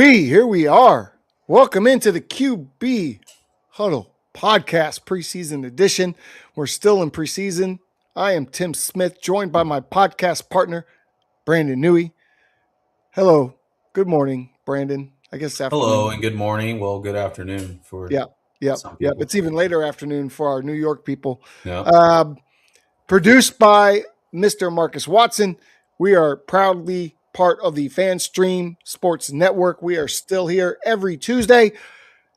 Here we are. Welcome into the QB Huddle Podcast Preseason edition. We're still in preseason. I am Tim Smith, joined by my podcast partner, Brandon Newey. Hello. Good morning, Brandon. I guess afternoon. Hello and good morning. Well, good afternoon for some people. It's even later afternoon for our New York people. Yeah. Produced by Mr. Marcus Watson. We are proudly part of the FanStream Sports Network. We are still here every Tuesday.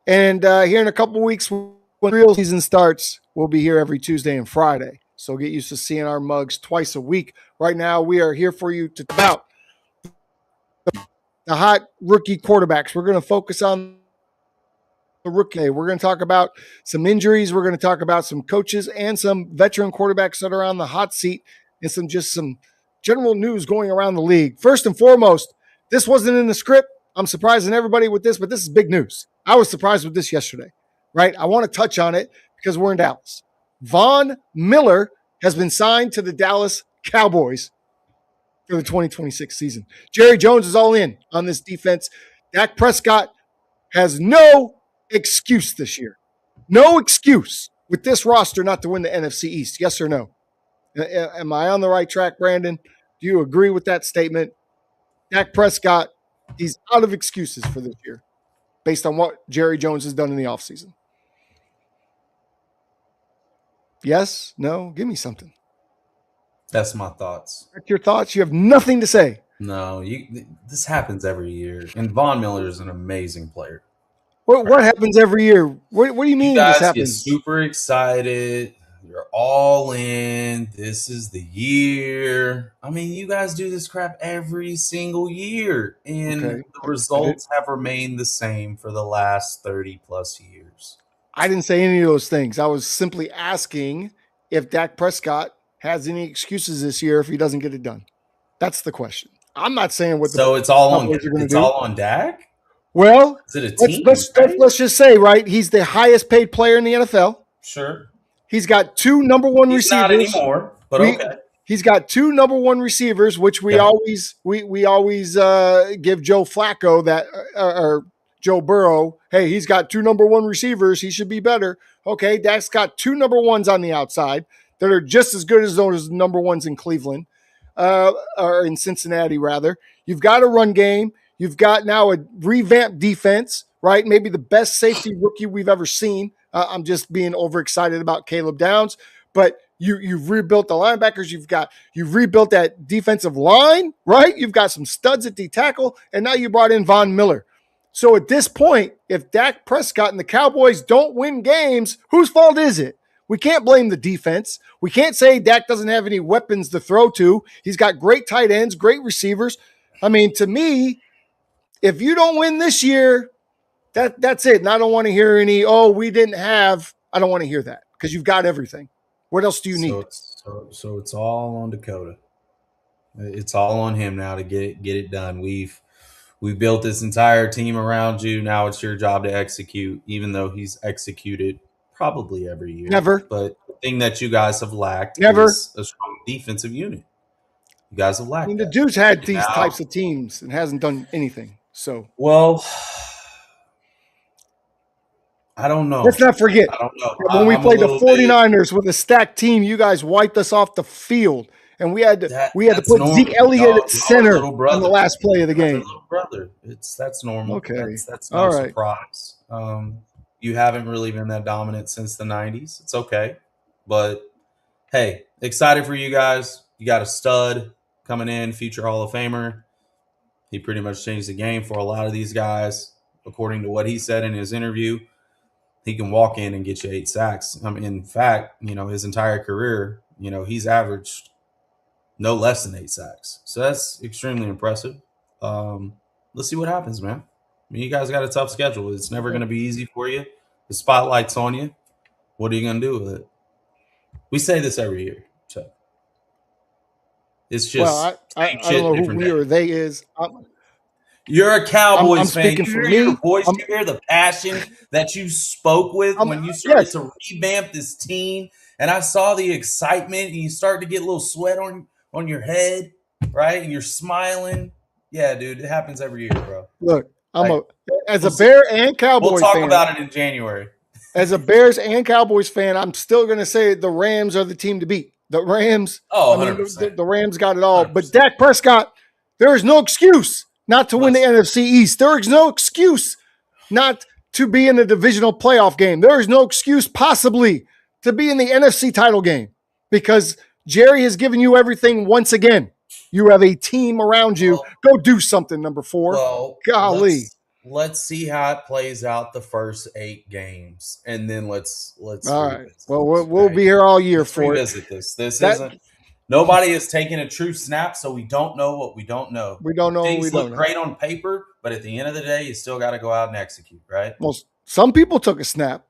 And here in a couple weeks, when real season starts, we'll be here every Tuesday and Friday. So get used to seeing our mugs twice a week. Right now, we are here for you to talk about the hot rookie quarterbacks. We're going to focus on the rookie. We're going to talk about some injuries. We're going to talk about some coaches and some veteran quarterbacks that are on the hot seat and some general news going around the league. First and foremost, this wasn't in the script. I'm surprising everybody with this, but this is big news. I was surprised with this yesterday, right? I want to touch on it because we're in Dallas. Von Miller has been signed to the Dallas Cowboys for the 2026 season. Jerry Jones is all in on this defense. Dak Prescott has no excuse this year. No excuse with this roster not to win the NFC East. Yes or no? Am I on the right track, Brandon? Do you agree with that statement? Dak Prescott, he's out of excuses for this year based on what Jerry Jones has done in the offseason. Yes? No? Give me something. That's my thoughts. That's your thoughts? You have nothing to say. No, this happens every year. And Von Miller is an amazing player. What happens every year? What do you mean this happens? Get super excited. You're all in. This is the year. I mean, you guys do this crap every single year. And the results have remained the same for the last 30 plus years. I didn't say any of those things. I was simply asking if Dak Prescott has any excuses this year if he doesn't get it done. That's the question. I'm not saying what. So it's all on Dak? Well, is it a team? Let's just say, right, he's the highest paid player in the NFL. Sure. He's got two number one receivers. Not anymore, but okay. He's got two number one receivers, which we always give Joe Flacco that or Joe Burrow. Hey, he's got two number one receivers. He should be better. Okay, Dak's got two number ones on the outside that are just as good as those number ones in Cleveland, or in Cincinnati rather. You've got a run game. You've got now a revamped defense, right? Maybe the best safety rookie we've ever seen. I'm just being overexcited about Caleb Downs, but you've rebuilt the linebackers. You've rebuilt that defensive line, right? You've got some studs at D tackle, and now you brought in Von Miller. So at this point, if Dak Prescott and the Cowboys don't win games, whose fault is it? We can't blame the defense. We can't say Dak doesn't have any weapons to throw to. He's got great tight ends, great receivers. I mean, to me, if you don't win this year, that's it. And I don't want to hear any, we didn't have. I don't want to hear that because you've got everything. What else do you need? So it's all on Dakota. It's all on him now to get it done. We've built this entire team around you. Now it's your job to execute, even though he's executed probably every year. Never. But the thing that you guys have lacked is a strong defensive unit. You guys have lacked. the dude's had these types of teams and hasn't done anything. So I don't know. Let's not forget. I don't know. When we played the 49ers with a stacked team, you guys wiped us off the field. And we had to put Zeke Elliott at center on the last play of the game. Little brother. That's normal. Okay. That's no surprise. You haven't really been that dominant since the 90s. It's okay. But, hey, excited for you guys. You got a stud coming in, future Hall of Famer. He pretty much changed the game for a lot of these guys. According to what he said in his interview, he can walk in and get you 8 sacks. I mean, in fact, his entire career, he's averaged no less than 8 sacks. So that's extremely impressive. Let's see what happens, man. I mean, you guys got a tough schedule. It's never going to be easy for you. The spotlight's on you. What are you going to do with it? We say this every year. So it's just I don't know who we or they is. You're a Cowboys fan. Speaking for you me. Your voice, you hear the passion that you spoke with when you started to revamp this team. And I saw the excitement, and you start to get a little sweat on your head, right? And you're smiling. Yeah, dude, it happens every year, bro. Look, As a Bear and Cowboy We'll talk fan, about it in January. As a Bears and Cowboys fan, I'm still going to say the Rams are the team to beat. The Rams, Oh, I mean, 100%. the Rams got it all. 100%. But Dak Prescott, there is no excuse not to win the NFC East. There is no excuse not to be in a divisional playoff game. There is no excuse possibly to be in the NFC title game because Jerry has given you everything once again. You have a team around you. Go do something, number 4. Well, golly. Let's see how it plays out the first 8 games, and then let's all right. Well, we'll be here all year for revisit this. This isn't. Nobody is taking a true snap, so we don't know what we don't know. We don't know. Things look great on paper, but at the end of the day, you still got to go out and execute, right? Well, some people took a snap,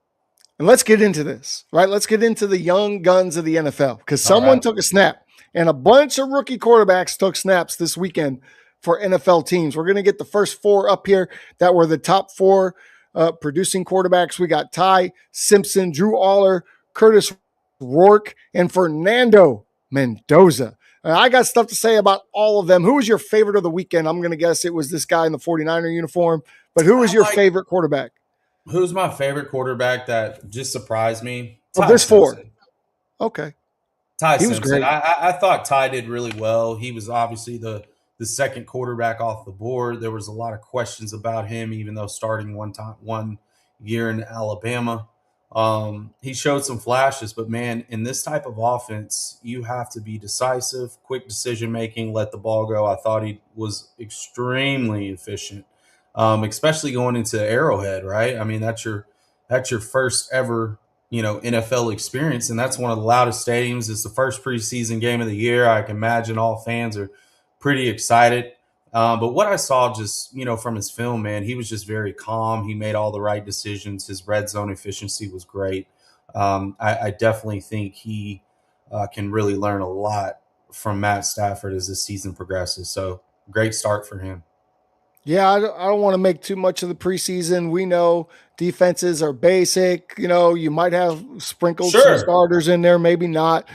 and let's get into this, right? Let's get into the young guns of the NFL because someone took a snap, and a bunch of rookie quarterbacks took snaps this weekend for NFL teams. We're going to get the first 4 up here that were the top 4 producing quarterbacks. We got Ty Simpson, Drew Aller, Curtis Rourke, and Fernando Mendoza. I got stuff to say about all of them. Who was your favorite of the weekend? I'm going to guess it was this guy in the 49er uniform, but who was your favorite quarterback? Who's my favorite quarterback that just surprised me? Of this 4. Okay. Ty Simpson. Was great. I thought Ty did really well. He was obviously the second quarterback off the board. There was a lot of questions about him, even though starting one year in Alabama. He showed some flashes, but man, in this type of offense, you have to be decisive, quick decision-making, let the ball go. I thought he was extremely efficient, especially going into Arrowhead, right? I mean, that's your first ever, NFL experience, and that's one of the loudest stadiums. It's the first preseason game of the year. I can imagine all fans are pretty excited. But what I saw just, from his film, man, he was just very calm. He made all the right decisions. His red zone efficiency was great. I definitely think he can really learn a lot from Matt Stafford as the season progresses. So great start for him. Yeah, I don't want to make too much of the preseason. We know defenses are basic. You might have sprinkled some starters in there, maybe not.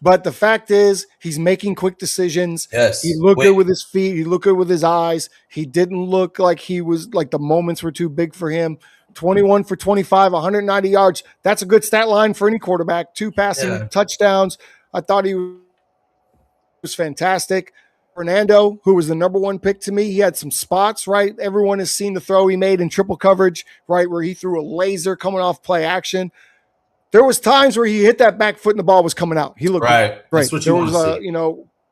But the fact is, he's making quick decisions. Yes. He looked good with his feet. He looked good with his eyes. He didn't look like he was like the moments were too big for him. 21 for 25, 190 yards. That's a good stat line for any quarterback. 2 passing touchdowns. I thought he was fantastic. Fernando, who was the number 1 pick to me, he had some spots, right? Everyone has seen the throw he made in triple coverage, right, where he threw a laser coming off play action. There was times where he hit that back foot and the ball was coming out. He looked great. That's what there was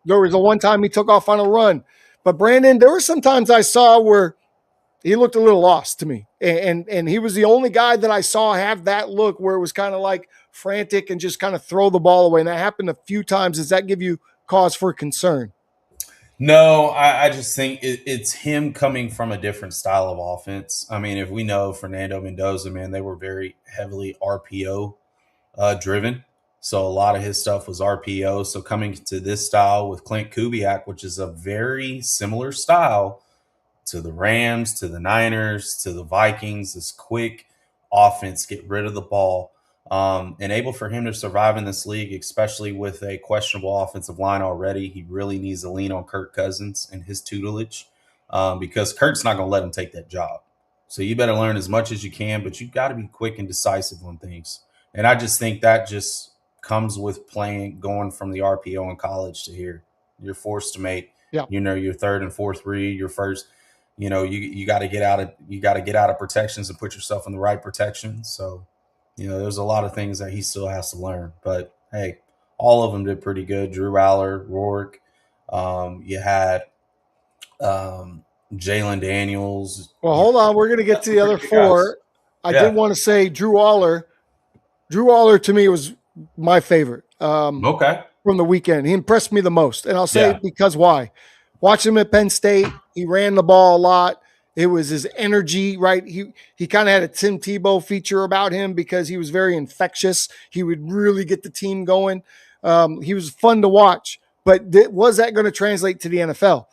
there was a one time he took off on a run. But Brandon, there were some times I saw where he looked a little lost to me. And he was the only guy that I saw have that look where it was kind of like frantic and just kind of throw the ball away. And that happened a few times. Does that give you cause for concern? No, I just think it's him coming from a different style of offense. I mean, if we know Fernando Mendoza, man, they were very heavily RPO driven. So a lot of his stuff was RPO. So coming to this style with Clint Kubiak, which is a very similar style to the Rams, to the Niners, to the Vikings, this quick offense, get rid of the ball, and able for him to survive in this league, especially with a questionable offensive line already. He really needs to lean on Kirk Cousins and his tutelage because Kirk's not going to let him take that job. So you better learn as much as you can, but you've got to be quick and decisive on things. And I just think that just comes with going from the RPO in college to here. You're forced to make, your third and fourth read, your first, you got to get out of protections and put yourself in the right protections. So, there's a lot of things that he still has to learn. But hey, all of them did pretty good. Drew Aller, Rourke, you had Jalen Daniels. Well, hold on, we're gonna get to the other 4. I did want to say Drew Aller. Drew Aller to me was my favorite from the weekend. He impressed me the most. And I'll say because why? Watch him at Penn State. He ran the ball a lot. It was his energy, right? He kind of had a Tim Tebow feature about him because he was very infectious. He would really get the team going. He was fun to watch. But was that going to translate to the NFL?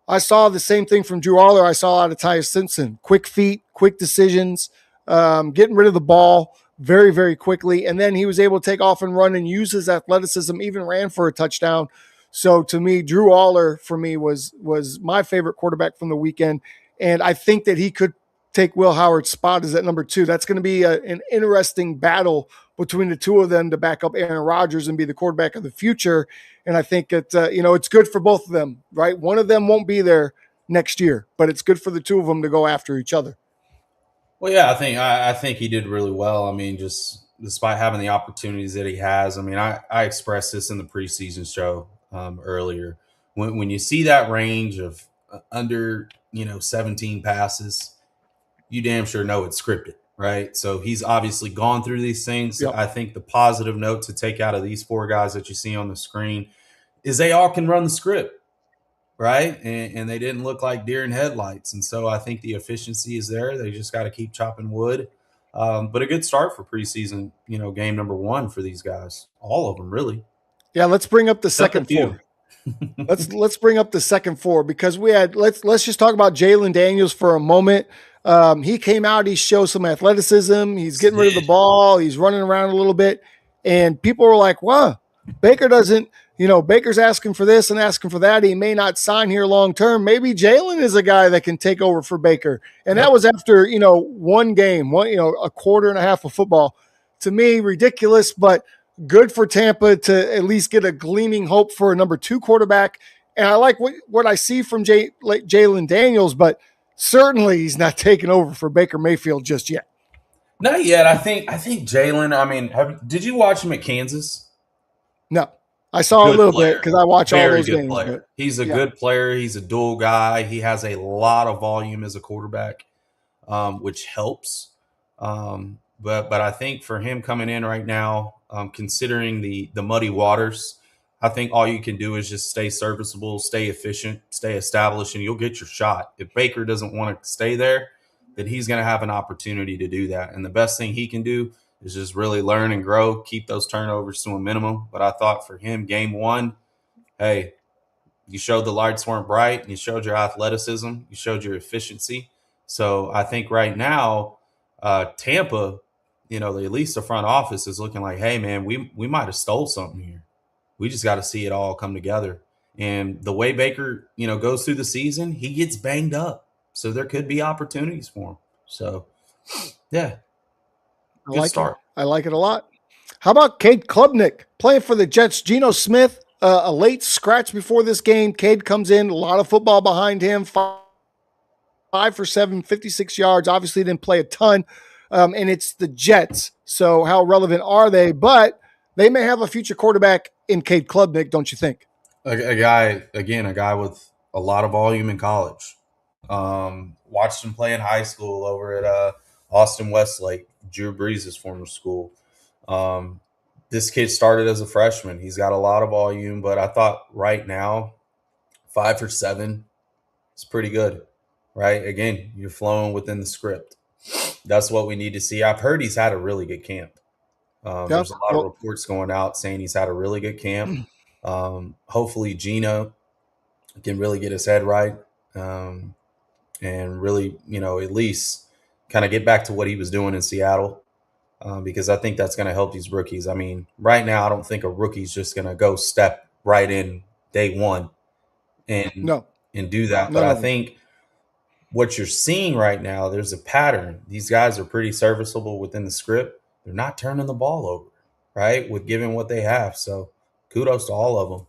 I saw the same thing from Drew Aller I saw out of Ty Simpson. Quick feet, quick decisions, getting rid of the ball very, very quickly. And then he was able to take off and run and use his athleticism, even ran for a touchdown. So to me, Drew Aller for me was my favorite quarterback from the weekend. And I think that he could take Will Howard's spot as at number 2. That's going to be an interesting battle between the two of them to back up Aaron Rodgers and be the quarterback of the future. And I think that, it's good for both of them, right? One of them won't be there next year, but it's good for the two of them to go after each other. Well, yeah, I think he did really well. I mean, just despite having the opportunities that he has. I mean, I expressed this in the preseason show earlier. When you see that range of under 17 passes, you damn sure know it's scripted, right? So he's obviously gone through these things. Yep. I think the positive note to take out of these 4 guys that you see on the screen is they all can run the script, right? And they didn't look like deer in headlights. And so I think the efficiency is there. They just got to keep chopping wood. But a good start for preseason, game number 1 for these guys. All of them, really. Yeah, let's bring up the second 4. let's bring up the second 4 because we had let's just talk about Jalen Daniels for a moment. He came out, he showed some athleticism, he's getting rid of the ball, he's running around a little bit, and people were like, wow, Baker doesn't, Baker's asking for this and asking for that. He may not sign here long term. Maybe Jalen is a guy that can take over for Baker. And that was after, one game, a quarter and a half of football. To me, ridiculous, but good for Tampa to at least get a gleaming hope for a number 2 quarterback. And I like what I see from Jalen Daniels, but certainly he's not taking over for Baker Mayfield just yet. Not yet. I think Jalen, I mean, did you watch him at Kansas? No. I saw a little bit because I watch all those games. But, he's a good player. He's a dual guy. He has a lot of volume as a quarterback, which helps. But I think for him coming in right now, considering the muddy waters, I think all you can do is just stay serviceable, stay efficient, stay established, and you'll get your shot. If Baker doesn't want to stay there, then he's going to have an opportunity to do that. And the best thing he can do is just really learn and grow, keep those turnovers to a minimum. But I thought for him, game 1, hey, you showed the lights weren't bright, and you showed your athleticism, you showed your efficiency. So I think right now, Tampa, at least the front office is looking like, hey, man, we might have stole something here. We just got to see it all come together. And the way Baker, goes through the season, he gets banged up. So there could be opportunities for him. So, yeah. Good start. I like it a lot. How about Cade Klubnik playing for the Jets? Geno Smith, a late scratch before this game. Cade comes in, a lot of football behind him. 5 for 7, 56 yards. Obviously didn't play a ton. And it's the Jets. So how relevant are they? But they may have a future quarterback in Cade Klubnik, don't you think? A guy with a lot of volume in college. Watched him play in high school over at Austin Westlake, Drew Brees' former school. This kid started as a freshman. He's got a lot of volume, but I thought right now, 5 for 7 is pretty good, right? Again, you're flowing within the script. That's what we need to see. I've heard he's had a really good camp. There's a lot of reports going out saying he's had a really good camp. Hopefully Geno can really get his head right and really, at least kind of get back to what he was doing in Seattle because I think that's going to help these rookies. I mean, right now I don't think a rookie's just going to go step right in day 1 and do that. But I think what you're seeing right now, there's a pattern. These guys are pretty serviceable within the script. They're not turning the ball over, right, with giving what they have. So kudos to all of them.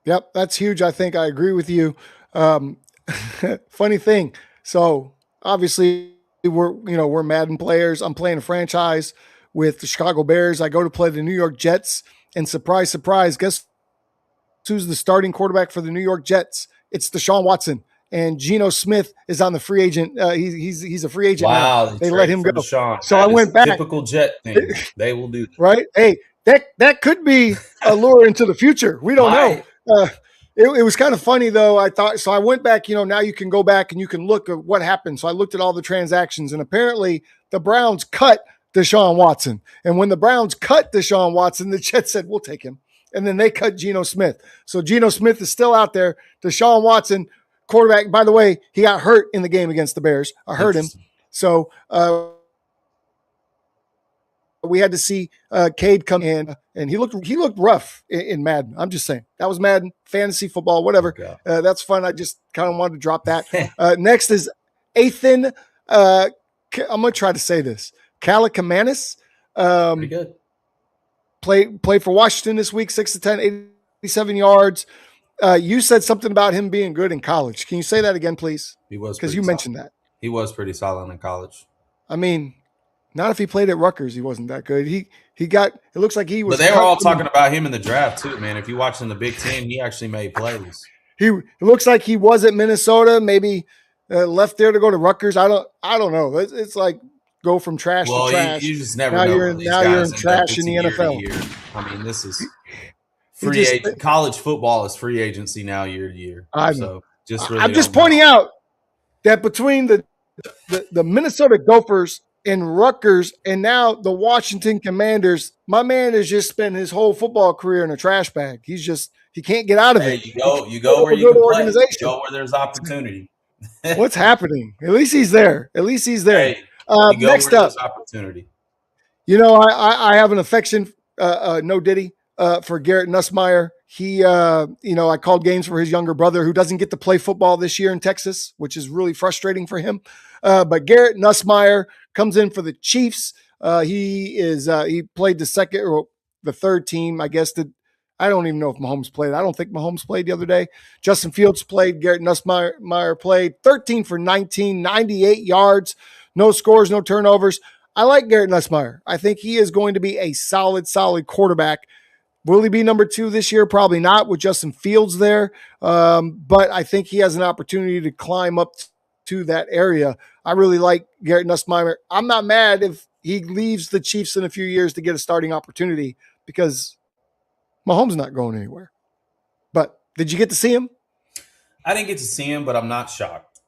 Yep, that's huge. I think I agree with you. Funny thing. So obviously we're Madden players. I'm playing a franchise with the Chicago Bears. I go to play the New York Jets, and surprise, surprise, guess who's the starting quarterback for the New York Jets? It's Deshaun Watson. And Geno Smith is on the free agent. He's a free agent now. They let him go. Deshaun. So I went back. Typical Jet thing. They will do that. Right? Hey, that could be a lure into the future. We don't know. It was kind of funny though. I thought so. I went back. Now you can go back and you can look at what happened. So I looked at all the transactions, and apparently the Browns cut Deshaun Watson. And when the Browns cut Deshaun Watson, the Jets said, "We'll take him." And then they cut Geno Smith. So Geno Smith is still out there. Deshaun Watson, quarterback, by the way, he got hurt in the game against the Bears. I heard him. So we had to see Cade come in, and he looked rough in Madden. I'm just saying. That was Madden, fantasy football, whatever. That's fun. I just kind of wanted to drop that. Next is Ethan, I'm going to try to say this. Kalakamanis. Pretty good. Played for Washington this week, 6 to 10, 87 yards. You said something about him being good in college. Can you say that again, please? He was because you mentioned that. He was pretty solid in college. I mean, not if he played at Rutgers. He wasn't that good. He got. It looks like he was. But they were all talking about him in the draft too, man. If you watch in the Big Ten, he actually made plays. It looks like he was at Minnesota. Maybe left there to go to Rutgers. I don't know. It's like go from trash to trash. You just never know. You're in trash in the NFL. I mean, this is free agent. College football is free agency now, year to year. I'm just pointing out that between the Minnesota Gophers and Rutgers and now the Washington Commanders, my man has just spent his whole football career in a trash bag. He can't get out of it. You go where you can play. You go where there's opportunity. What's happening? At least he's there. Hey, next up, opportunity. I have an affection, no Diddy, for Garrett Nussmeier. He, I called games for his younger brother who doesn't get to play football this year in Texas, which is really frustrating for him. But Garrett Nussmeier comes in for the Chiefs. He played the third team, I guess. I don't even know if Mahomes played. I don't think Mahomes played the other day. Justin Fields played. Garrett Nussmeier played. 13 for 19, 98 yards, no scores, no turnovers. I like Garrett Nussmeier. I think he is going to be a solid quarterback. Will he be number 2 this year? Probably not with Justin Fields there. But I think he has an opportunity to climb up to that area. I really like Garrett Nussmeier. I'm not mad if he leaves the Chiefs in a few years to get a starting opportunity because Mahomes not going anywhere. But did you get to see him? I didn't get to see him, but I'm not shocked.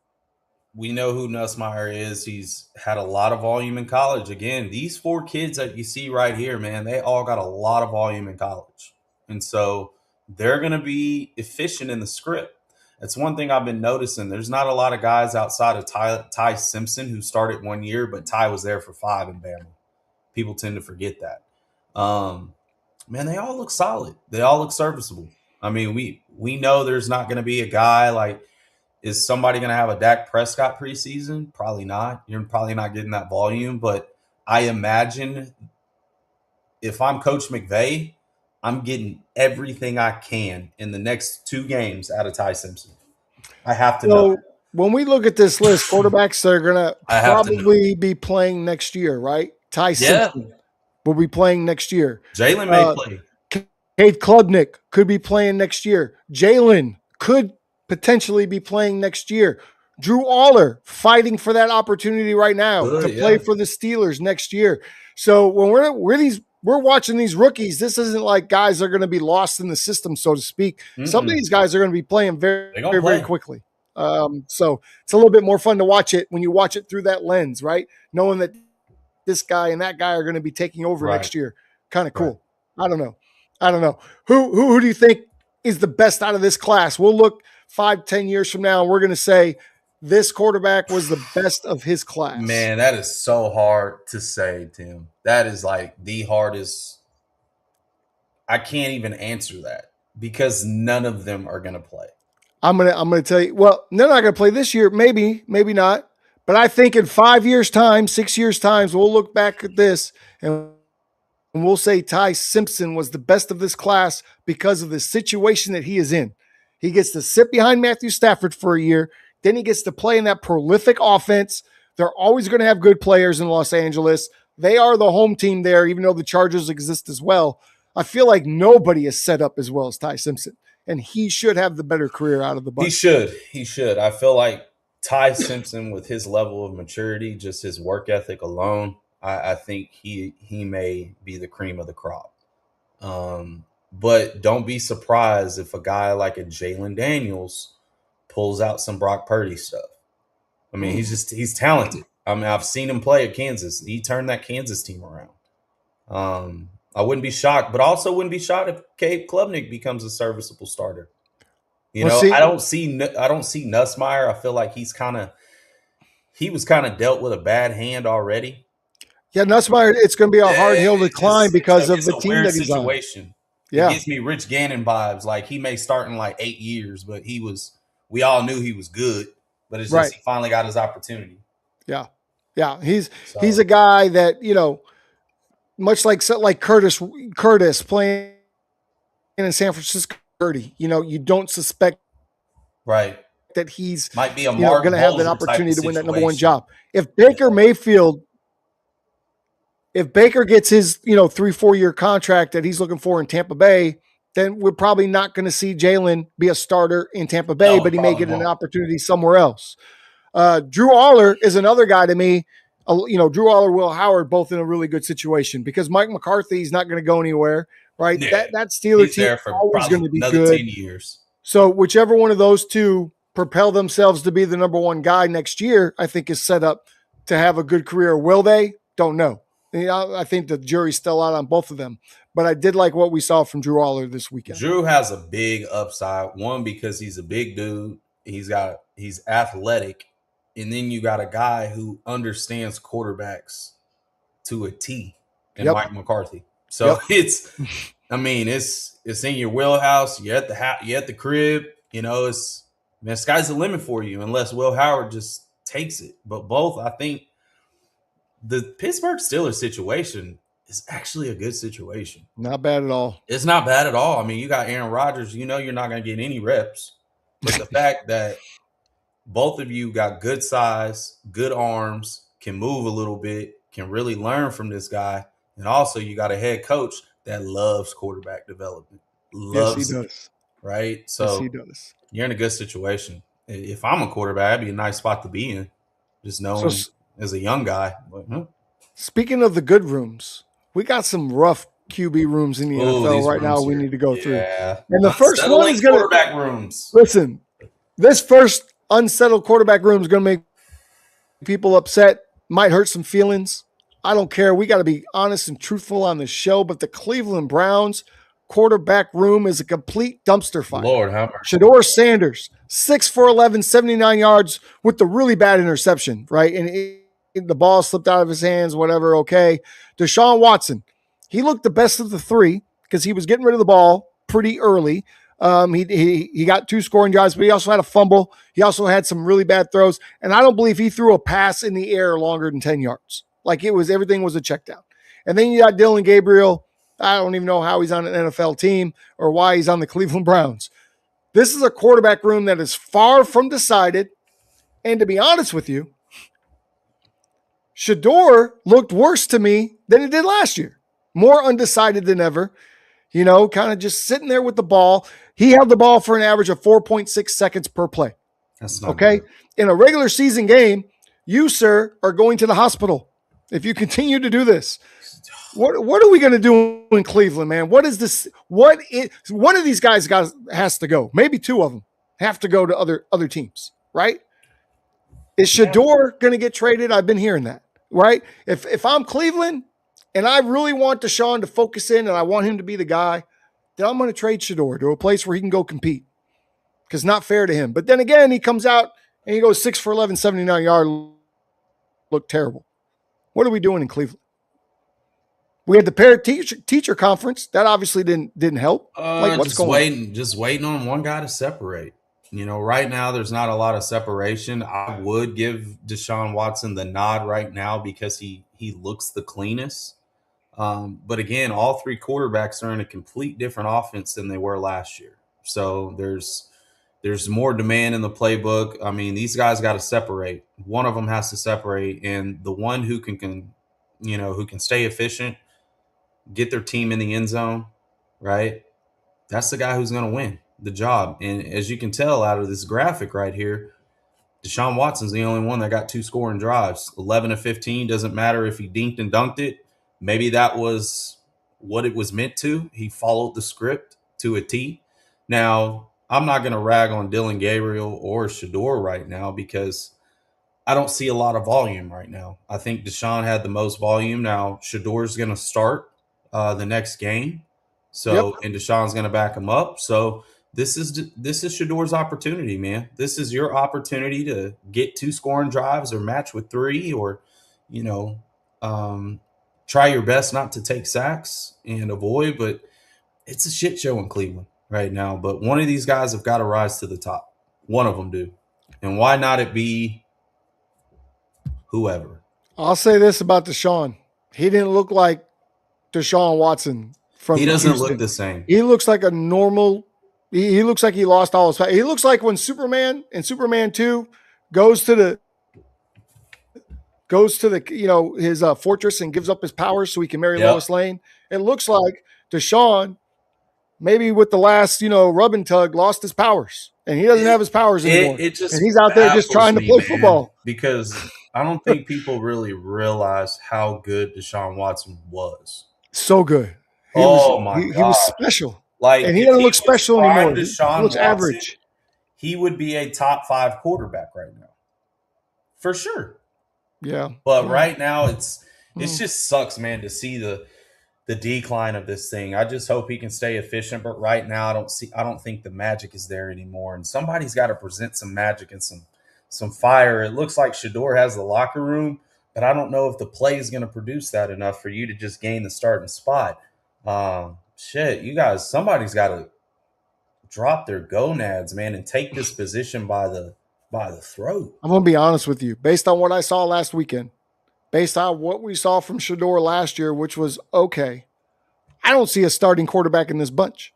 We know who Nussmeier is. He's had a lot of volume in college. Again, these 4 kids that you see right here, man, they all got a lot of volume in college. And so they're going to be efficient in the script. That's one thing I've been noticing. There's not a lot of guys outside of Ty Simpson who started 1 year, but Ty was there for 5 in Bama. People tend to forget that. Man, they all look solid. They all look serviceable. I mean, we know there's not going to be a guy like, is somebody going to have a Dak Prescott preseason? Probably not. You're probably not getting that volume. But I imagine if I'm Coach McVay, I'm getting everything I can in the next 2 games out of Ty Simpson. I have to know. When we look at this list, quarterbacks that are going to probably be playing next year, right? Ty Simpson will be playing next year. Jalen may play. Cade Klubnik could be playing next year. Jalen could potentially be playing next year. Drew Aller fighting for that opportunity right now to play for the Steelers next year. So when we're watching these rookies, this isn't like guys are going to be lost in the system, so to speak. Some of these guys are going to be playing very quickly. So it's a little bit more fun to watch it when you watch it through that lens, right? Knowing that this guy and that guy are going to be taking over next year. Kind of cool. Right. I don't know. Who do you think is the best out of this class? We'll look 5-10 years from now, and we're going to say this quarterback was the best of his class. Man, that is so hard to say, Tim. That is like the hardest. I can't even answer that because none of them are going to play. I'm gonna tell you. Well, they're not going to play this year. Maybe not. But I think in 5 years' time, 6 years' time, we'll look back at this and we'll say Ty Simpson was the best of this class because of the situation that he is in. He gets to sit behind Matthew Stafford for a year. Then he gets to play in that prolific offense. They're always going to have good players in Los Angeles. They are the home team there, even though the Chargers exist as well. I feel like nobody is set up as well as Ty Simpson, and he should have the better career out of the bunch. He should. I feel like Ty Simpson, with his level of maturity, just his work ethic alone, I think he may be the cream of the crop. But don't be surprised if a guy like a Jalen Daniels pulls out some Brock Purdy stuff. I mean, he's talented. I mean, I've seen him play at Kansas. He turned that Kansas team around. I wouldn't be shocked, but also wouldn't be shocked if Cade Klubnik becomes a serviceable starter. I don't see Nussmeier. I feel like he was kind of dealt with a bad hand already. Yeah, Nussmeier, it's going to be a hard hill to climb because of the team that he's situation. On. Yeah. It gives me Rich Gannon vibes. Like he may start in like 8 years, but we all knew he was good. but it's Right. just he finally got his opportunity. Yeah. Yeah. He's a guy that, much like Curtis playing in San Francisco, you don't suspect Right. that he's Might be a going Mark to have that Bulger type opportunity of to win that number one situation. job. If Baker gets his 3-4 year contract that he's looking for in Tampa Bay, then we're probably not going to see Jalen be a starter in Tampa Bay, No, but he may probably get an won't. opportunity somewhere else. Drew Aller is another guy to me. Drew Aller, Will Howard, both in a really good situation because Mike McCarthy's not going to go anywhere, right? Yeah. That Steeler He's team there is for always going probably to be another good. 10 years. So whichever one of those two propel themselves to be the number one guy next year, I think is set up to have a good career. Will they? Don't know. I think the jury's still out on both of them. But I did like what we saw from Drew Aller this weekend. Drew has a big upside. One, because he's a big dude. He's athletic. And then you got a guy who understands quarterbacks to a T in Mike McCarthy. So it's in your wheelhouse. You're at the crib. Sky's the limit for you unless Will Howard just takes it. But both, I think, the Pittsburgh Steelers situation is actually a good situation. Not bad at all. It's not bad at all. I mean, you got Aaron Rodgers. You're not going to get any reps. But the fact that both of you got good size, good arms, can move a little bit, can really learn from this guy. And also you got a head coach that loves quarterback development. Loves he does. Right? So he does. You're in a good situation. If I'm a quarterback, that'd be a nice spot to be in. Just knowing as a young guy. But, Speaking of the good rooms, we got some rough QB rooms in the NFL right now we need to go through. And the first one is going to quarterback rooms. Listen, this first unsettled quarterback room is going to make people upset, might hurt some feelings. I don't care. We got to be honest and truthful on the show, but the Cleveland Browns quarterback room is a complete dumpster fire. Lord, how much? Shedeur Sanders, 6 for 11, 79 yards with the really bad interception, right? And the ball slipped out of his hands, whatever, okay. Deshaun Watson, he looked the best of the three because he was getting rid of the ball pretty early. He got 2 scoring drives, but he also had a fumble. He also had some really bad throws, and I don't believe he threw a pass in the air longer than 10 yards. Like everything was a check down. And then you got Dylan Gabriel. I don't even know how he's on an NFL team or why he's on the Cleveland Browns. This is a quarterback room that is far from decided. And to be honest with you, Shedeur looked worse to me than he did last year. More undecided than ever. Kind of just sitting there with the ball. He held the ball for an average of 4.6 seconds per play. That's not okay. Good. In a regular season game, you, sir, are going to the hospital if you continue to do this. What are we going to do in Cleveland, man? What is this? One of these guys has to go. Maybe 2 of them have to go to other teams, right? Is Shedeur going to get traded? I've been hearing that, right? If I'm Cleveland and I really want Deshaun to focus in and I want him to be the guy, then I'm going to trade Shedeur to a place where he can go compete because not fair to him. But then again, he comes out and he goes 6 for 11, 79 yards. Look terrible. What are we doing in Cleveland? We had the parent-teacher conference. That obviously didn't help. What's going on? Just waiting on one guy to separate. Right now there's not a lot of separation. I would give Deshaun Watson the nod right now because he looks the cleanest. But again, all 3 quarterbacks are in a complete different offense than they were last year. So there's more demand in the playbook. I mean, these guys got to separate. One of them has to separate, and the one who can stay efficient, get their team in the end zone, right? That's the guy who's going to win the job. And as you can tell out of this graphic right here, Deshaun Watson's the only one that got 2 scoring drives. 11 of 15, doesn't matter if he dinked and dunked it. Maybe that was what it was meant to. He followed the script to a T. Now, I'm not going to rag on Dylan Gabriel or Shedeur right now because I don't see a lot of volume right now. I think Deshaun had the most volume. Now, Shadeur's going to start the next game. So, and Deshaun's going to back him up. So, this is Shadeur's opportunity, man. This is your opportunity to get 2 scoring drives or match with 3 or, try your best not to take sacks and avoid. But it's a shit show in Cleveland right now. But one of these guys have got to rise to the top. One of them do. And why not it be whoever? I'll say this about Deshaun. He didn't look like Deshaun Watson from He doesn't Houston. look the same. He looks like a normal. He looks like he lost all his. He looks like when Superman in Superman 2 goes to the his fortress and gives up his powers so he can marry Lois Lane. It looks like Deshaun, maybe with the last rub and tug, lost his powers, and he doesn't have his powers anymore. And he's out there just trying to play football. Because I don't think people really realize how good Deshaun Watson was. So good. He was special. And he doesn't look special anymore. He looks average. He would be a top 5 quarterback right now. For sure. Yeah. But right now it just sucks, man, to see the decline of this thing. I just hope he can stay efficient, but right now I don't think the magic is there anymore. And somebody's got to present some magic and some fire. It looks like Shedeur has the locker room, but I don't know if the play is going to produce that enough for you to just gain the starting spot. You guys, somebody's got to drop their gonads, man, and take this position by the throat. I'm going to be honest with you. Based on what I saw last weekend, based on what we saw from Shedeur last year, which was okay, I don't see a starting quarterback in this bunch.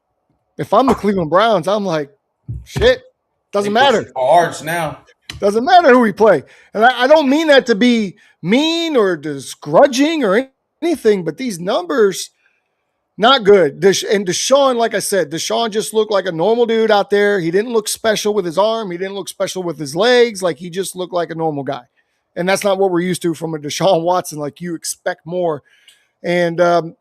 If I'm the Cleveland Browns, I'm like, shit, doesn't matter. Ours now. Doesn't matter who we play. And I don't mean that to be mean or disgrudging or anything, but these numbers, not good. And Deshaun, like I said, Deshaun just looked like a normal dude out there. He didn't look special with his arm. He didn't look special with his legs. Like, he just looked like a normal guy. And that's not what we're used to from a Deshaun Watson. Like, you expect more. And, I'm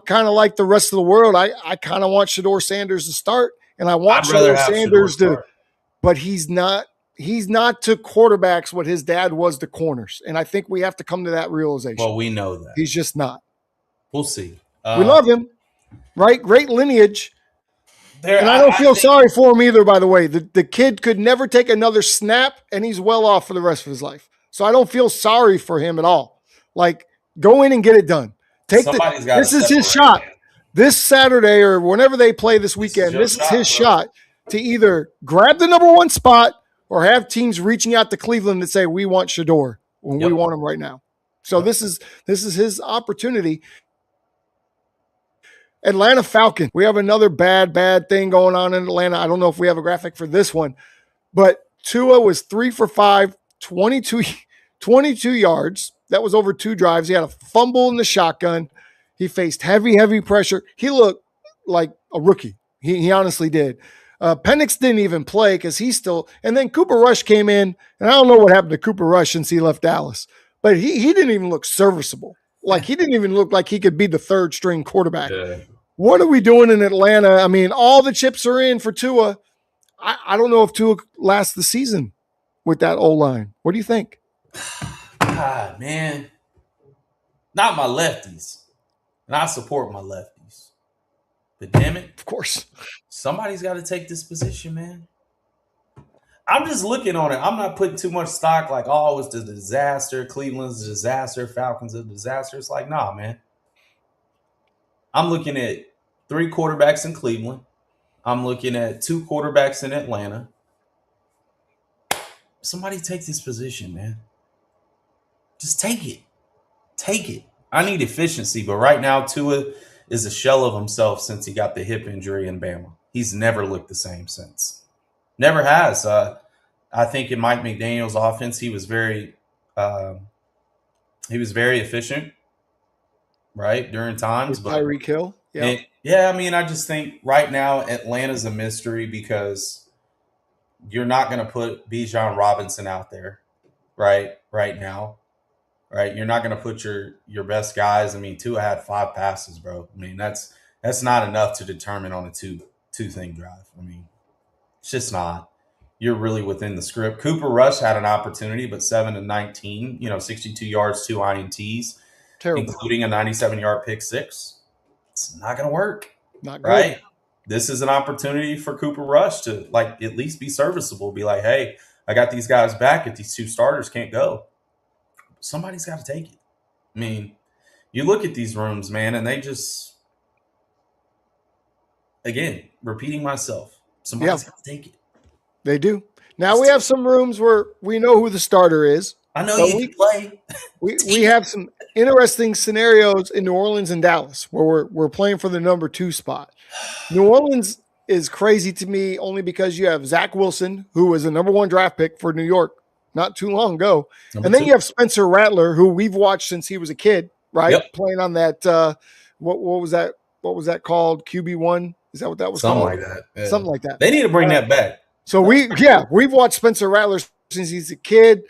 kind of like the rest of the world. I kind of want Shedeur Sanders to start, and I want Shedeur Sanders to – but he's not to quarterbacks what his dad was to corners. And I think we have to come to that realization. Well, we know that. He's just not. We'll see. We love him, right? Great lineage. And I don't feel sorry for him either, by the way. The kid could never take another snap, and he's well off for the rest of his life. So I don't feel sorry for him at all. Like, go in and get it done. This is his shot. This Saturday or whenever they play this weekend, this is his shot to either grab the number 1 spot or have teams reaching out to Cleveland and say, we want Shedeur when we want him right now. So this is his opportunity. Atlanta Falcons. We have another bad thing going on in Atlanta. I don't know if we have a graphic for this one, but Tua was 3 for 5, 22 yards. That was over 2 drives. He had a fumble in the shotgun. He faced heavy pressure. He looked like a rookie. He honestly did. Penix didn't even play because he's still – and then Cooper Rush came in, and I don't know what happened to Cooper Rush since he left Dallas, but he didn't even look serviceable. Like, he didn't even look like he could be the 3rd-string quarterback. Yeah. What are we doing in Atlanta? I mean, all the chips are in for Tua. I don't know if Tua lasts the season with that O-line. What do you think? God, man. Not my lefties. And I support my lefties. But damn it. Of course. Somebody's got to take this position, man. I'm just looking on it. I'm not putting too much stock like, oh, it's a disaster. Cleveland's a disaster. Falcons a disaster. It's like, nah, man. I'm looking at 3 quarterbacks in Cleveland. I'm looking at 2 quarterbacks in Atlanta. Somebody take this position, man. Just take it. Take it. I need efficiency, but right now Tua is a shell of himself since he got the hip injury in Bama. He's never looked the same since. Never has. I think in Mike McDaniel's offense, he was very efficient, right, during times. With Tyreek Hill? Yeah. I just think right now Atlanta's a mystery because you're not going to put Bijan Robinson out there, right now. Right, you're not going to put your best guys. Tua had 5 passes, bro. That's not enough to determine on a two thing drive. It's just not. You're really within the script. Cooper Rush had an opportunity, but 7 to 19, 62 yards, 2 INTs, including a 97-yard pick six. It's not going to work. Not good. Right. This is an opportunity for Cooper Rush to at least be serviceable. Be like, hey, I got these guys back if these 2 starters can't go. Somebody's got to take it. You look at these rooms, man, and they just, again, repeating myself, somebody's got to take it. They do. Now we have some rooms where we know who the starter is. I know you can play. We have some interesting scenarios in New Orleans and Dallas where we're playing for the number 2 spot. New Orleans is crazy to me only because you have Zach Wilson, who was a number 1 draft pick for New York not too long ago. And then you have Spencer Rattler, who we've watched since he was a kid, right? Yep. Playing on that, what was that? What was that called? QB1? Is that what that was Something called? Like that. Yeah. Something like that. They need to bring that back. So we've watched Spencer Rattler since he's a kid.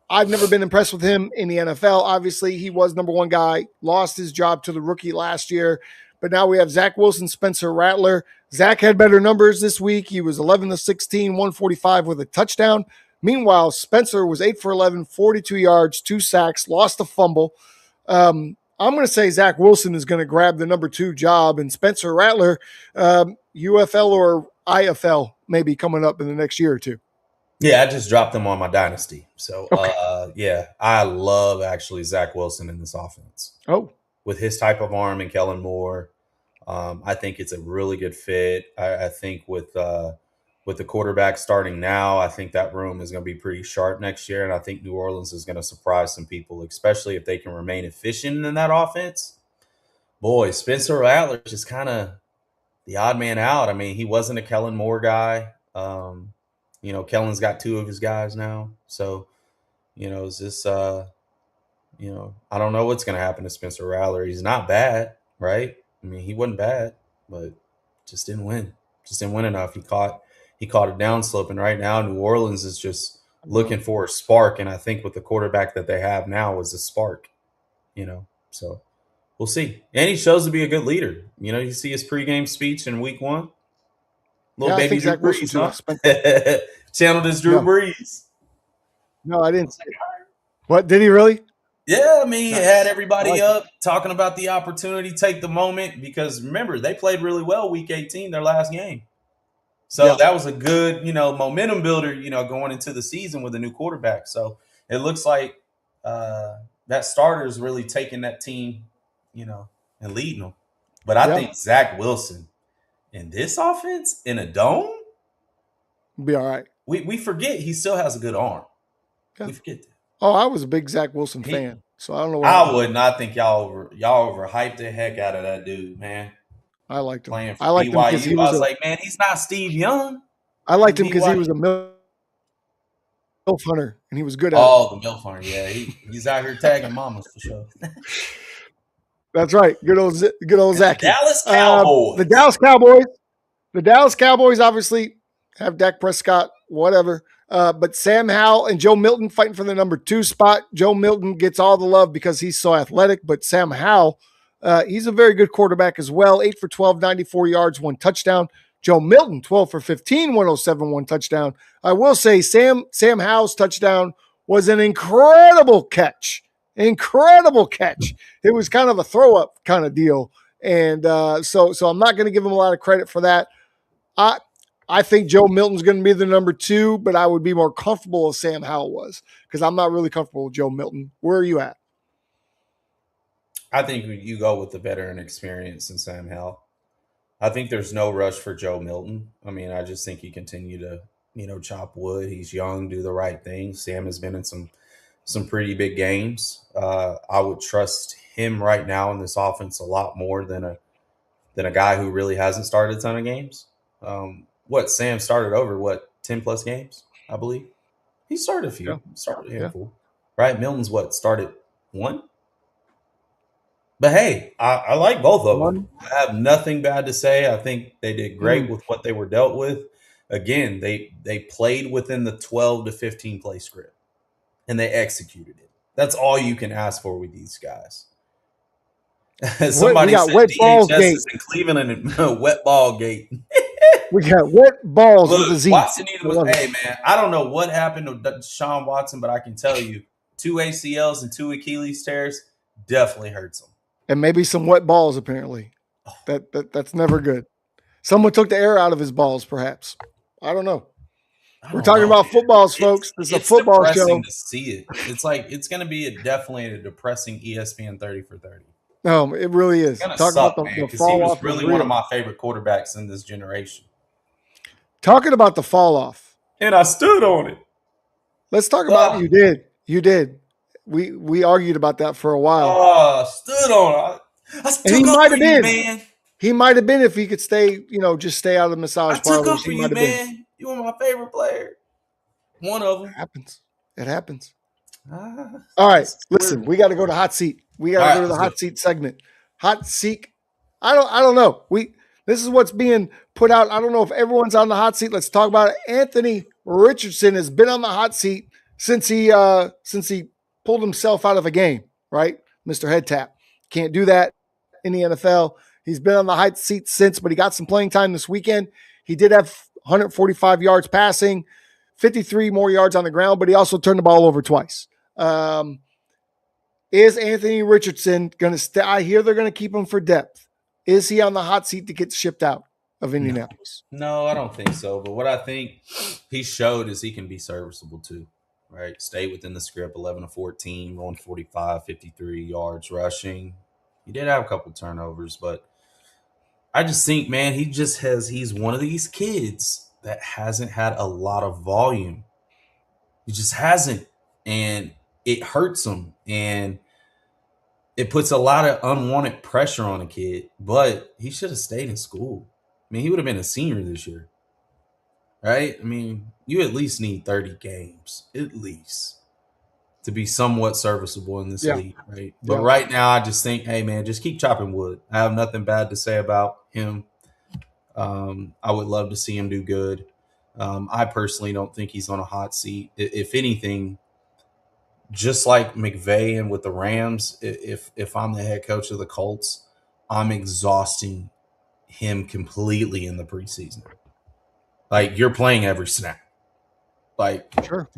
I've never been impressed with him in the NFL. Obviously, he was number 1 guy, lost his job to the rookie last year. But now we have Zach Wilson, Spencer Rattler. Zach had better numbers this week. He was 11-16, 145 with a touchdown. Meanwhile, Spencer was 8 for 11, 42 yards, 2 sacks, lost a fumble. I'm going to say Zach Wilson is going to grab the number 2 job, and Spencer Rattler, UFL or IFL, maybe coming up in the next year or two. Yeah, I just dropped him on my dynasty. So, okay. I love actually Zach Wilson in this offense. Oh. With his type of arm and Kellen Moore, I think it's a really good fit. I think with the quarterback starting now, I think that room is going to be pretty sharp next year. And I think New Orleans is going to surprise some people, especially if they can remain efficient in that offense. Boy, Spencer Rattler is just kind of the odd man out. I mean, he wasn't a Kellen Moore guy. Kellen's got 2 of his guys now. So, is this, I don't know what's going to happen to Spencer Rattler. He's not bad, right? I mean, he wasn't bad, but just didn't win. Just didn't win enough. He caught a downslope. And right now, New Orleans is just looking for a spark. And I think with the quarterback that they have now is a spark, so we'll see. And he shows to be a good leader. You see his pregame speech in week 1. Little baby Drew Brees, huh? Channeled his Drew Brees. No, I didn't say it. What, did he really? Yeah, I mean, he had everybody up talking about the opportunity, take the moment, because remember, they played really well week 18, their last game. So that was a good, momentum builder, going into the season with a new quarterback. So it looks like that starter is really taking that team, and leading them. But I think Zach Wilson in this offense, in a dome, be all right. We forget he still has a good arm. Yeah. We forget that. Oh, I was a big Zach Wilson fan, so I don't know. I would not think y'all overhyped the heck out of that dude, man. I liked him. Playing for BYU. Him because he was like, man, he's not Steve Young. I liked him because he was a MILF hunter, and he was good at it. Oh, the MILF hunter, yeah. He's out here tagging mamas for sure. That's right. Good old Zach. Dallas Cowboys. The Dallas Cowboys obviously have Dak Prescott, whatever. But Sam Howell and Joe Milton fighting for the number 2 spot. Joe Milton gets all the love because he's so athletic, but Sam Howell, he's a very good quarterback as well. 8 for 12, 94 yards, 1 touchdown. Joe Milton, 12 for 15, 107, 1 touchdown. I will say Sam Howell's touchdown was an incredible catch. Incredible catch. It was kind of a throw-up kind of deal. And so I'm not going to give him a lot of credit for that. I think Joe Milton's going to be the number 2, but I would be more comfortable if Sam Howell was, because I'm not really comfortable with Joe Milton. Where are you at? I think you go with the veteran experience in Sam Howell. I think there's no rush for Joe Milton. I mean, I just think he continue to, chop wood. He's young, do the right thing. Sam has been in some pretty big games. I would trust him right now in this offense a lot more than a guy who really hasn't started a ton of games. Sam started over 10 plus games, I believe. He started a few, started a handful, right? Milton's started 1. But hey, I like both of them. I have nothing bad to say. I think they did great with what they were dealt with. Again, they played within the 12 to 15 play script, and they executed it. That's all you can ask for with these guys. Somebody said DHS is in Cleveland and wet ball gate. We got wet balls with the Z. Hey, man, I don't know what happened to Deshaun Watson, but I can tell you 2 ACLs and 2 Achilles tears definitely hurts him. And maybe some wet balls, apparently. That's never good. Someone took the air out of his balls, perhaps. I don't know. We're talking about footballs, folks. This is a football show. To see it. It's like it's going to be definitely a depressing ESPN 30 for 30. No, it really is. Talk about the fall off. He was really one of my favorite quarterbacks in this generation. Talking about the fall off, and I stood on it. Let's talk about you did. You did. We argued about that for a while. Stood on it. I And he took up might for have you, been. man. He might have been if he could stay, just stay out of the massage I took parlors. up for He you, might have been. man. You were my favorite player. One of them. It happens. All right. Listen, we got to go to hot seat. We got to go to the hot seat segment. Hot seat. I don't know. This is what's being put out. I don't know if everyone's on the hot seat. Let's talk about it. Anthony Richardson has been on the hot seat since he pulled himself out of a game, right? Mr. Head Tap. Can't do that in the NFL. He's been on the hot seat since, but he got some playing time this weekend. He did have 145 yards passing, 53 more yards on the ground, but he also turned the ball over twice. Is Anthony Richardson going to stay? I hear they're going to keep him for depth. Is he on the hot seat to get shipped out of Indianapolis? No, I don't think so. But what I think he showed is he can be serviceable too, right? Stay within the script, 11 to 14, 145, 53 yards rushing. He did have a couple turnovers, but I just think, man, he's one of these kids that hasn't had a lot of volume. He just hasn't. And it hurts him. And it puts a lot of unwanted pressure on a kid, but he should have stayed in school. I mean, he would have been a senior this year, right? I mean, you at least need 30 games, at least, to be somewhat serviceable in this league, right? But right now, I just think, hey, man, just keep chopping wood. I have nothing bad to say about him. I would love to see him do good. I personally don't think he's on a hot seat. If anything, just like McVay and with the Rams, if I'm the head coach of the Colts, I'm exhausting him completely in the preseason. Like, you're playing every snap. Like, sure,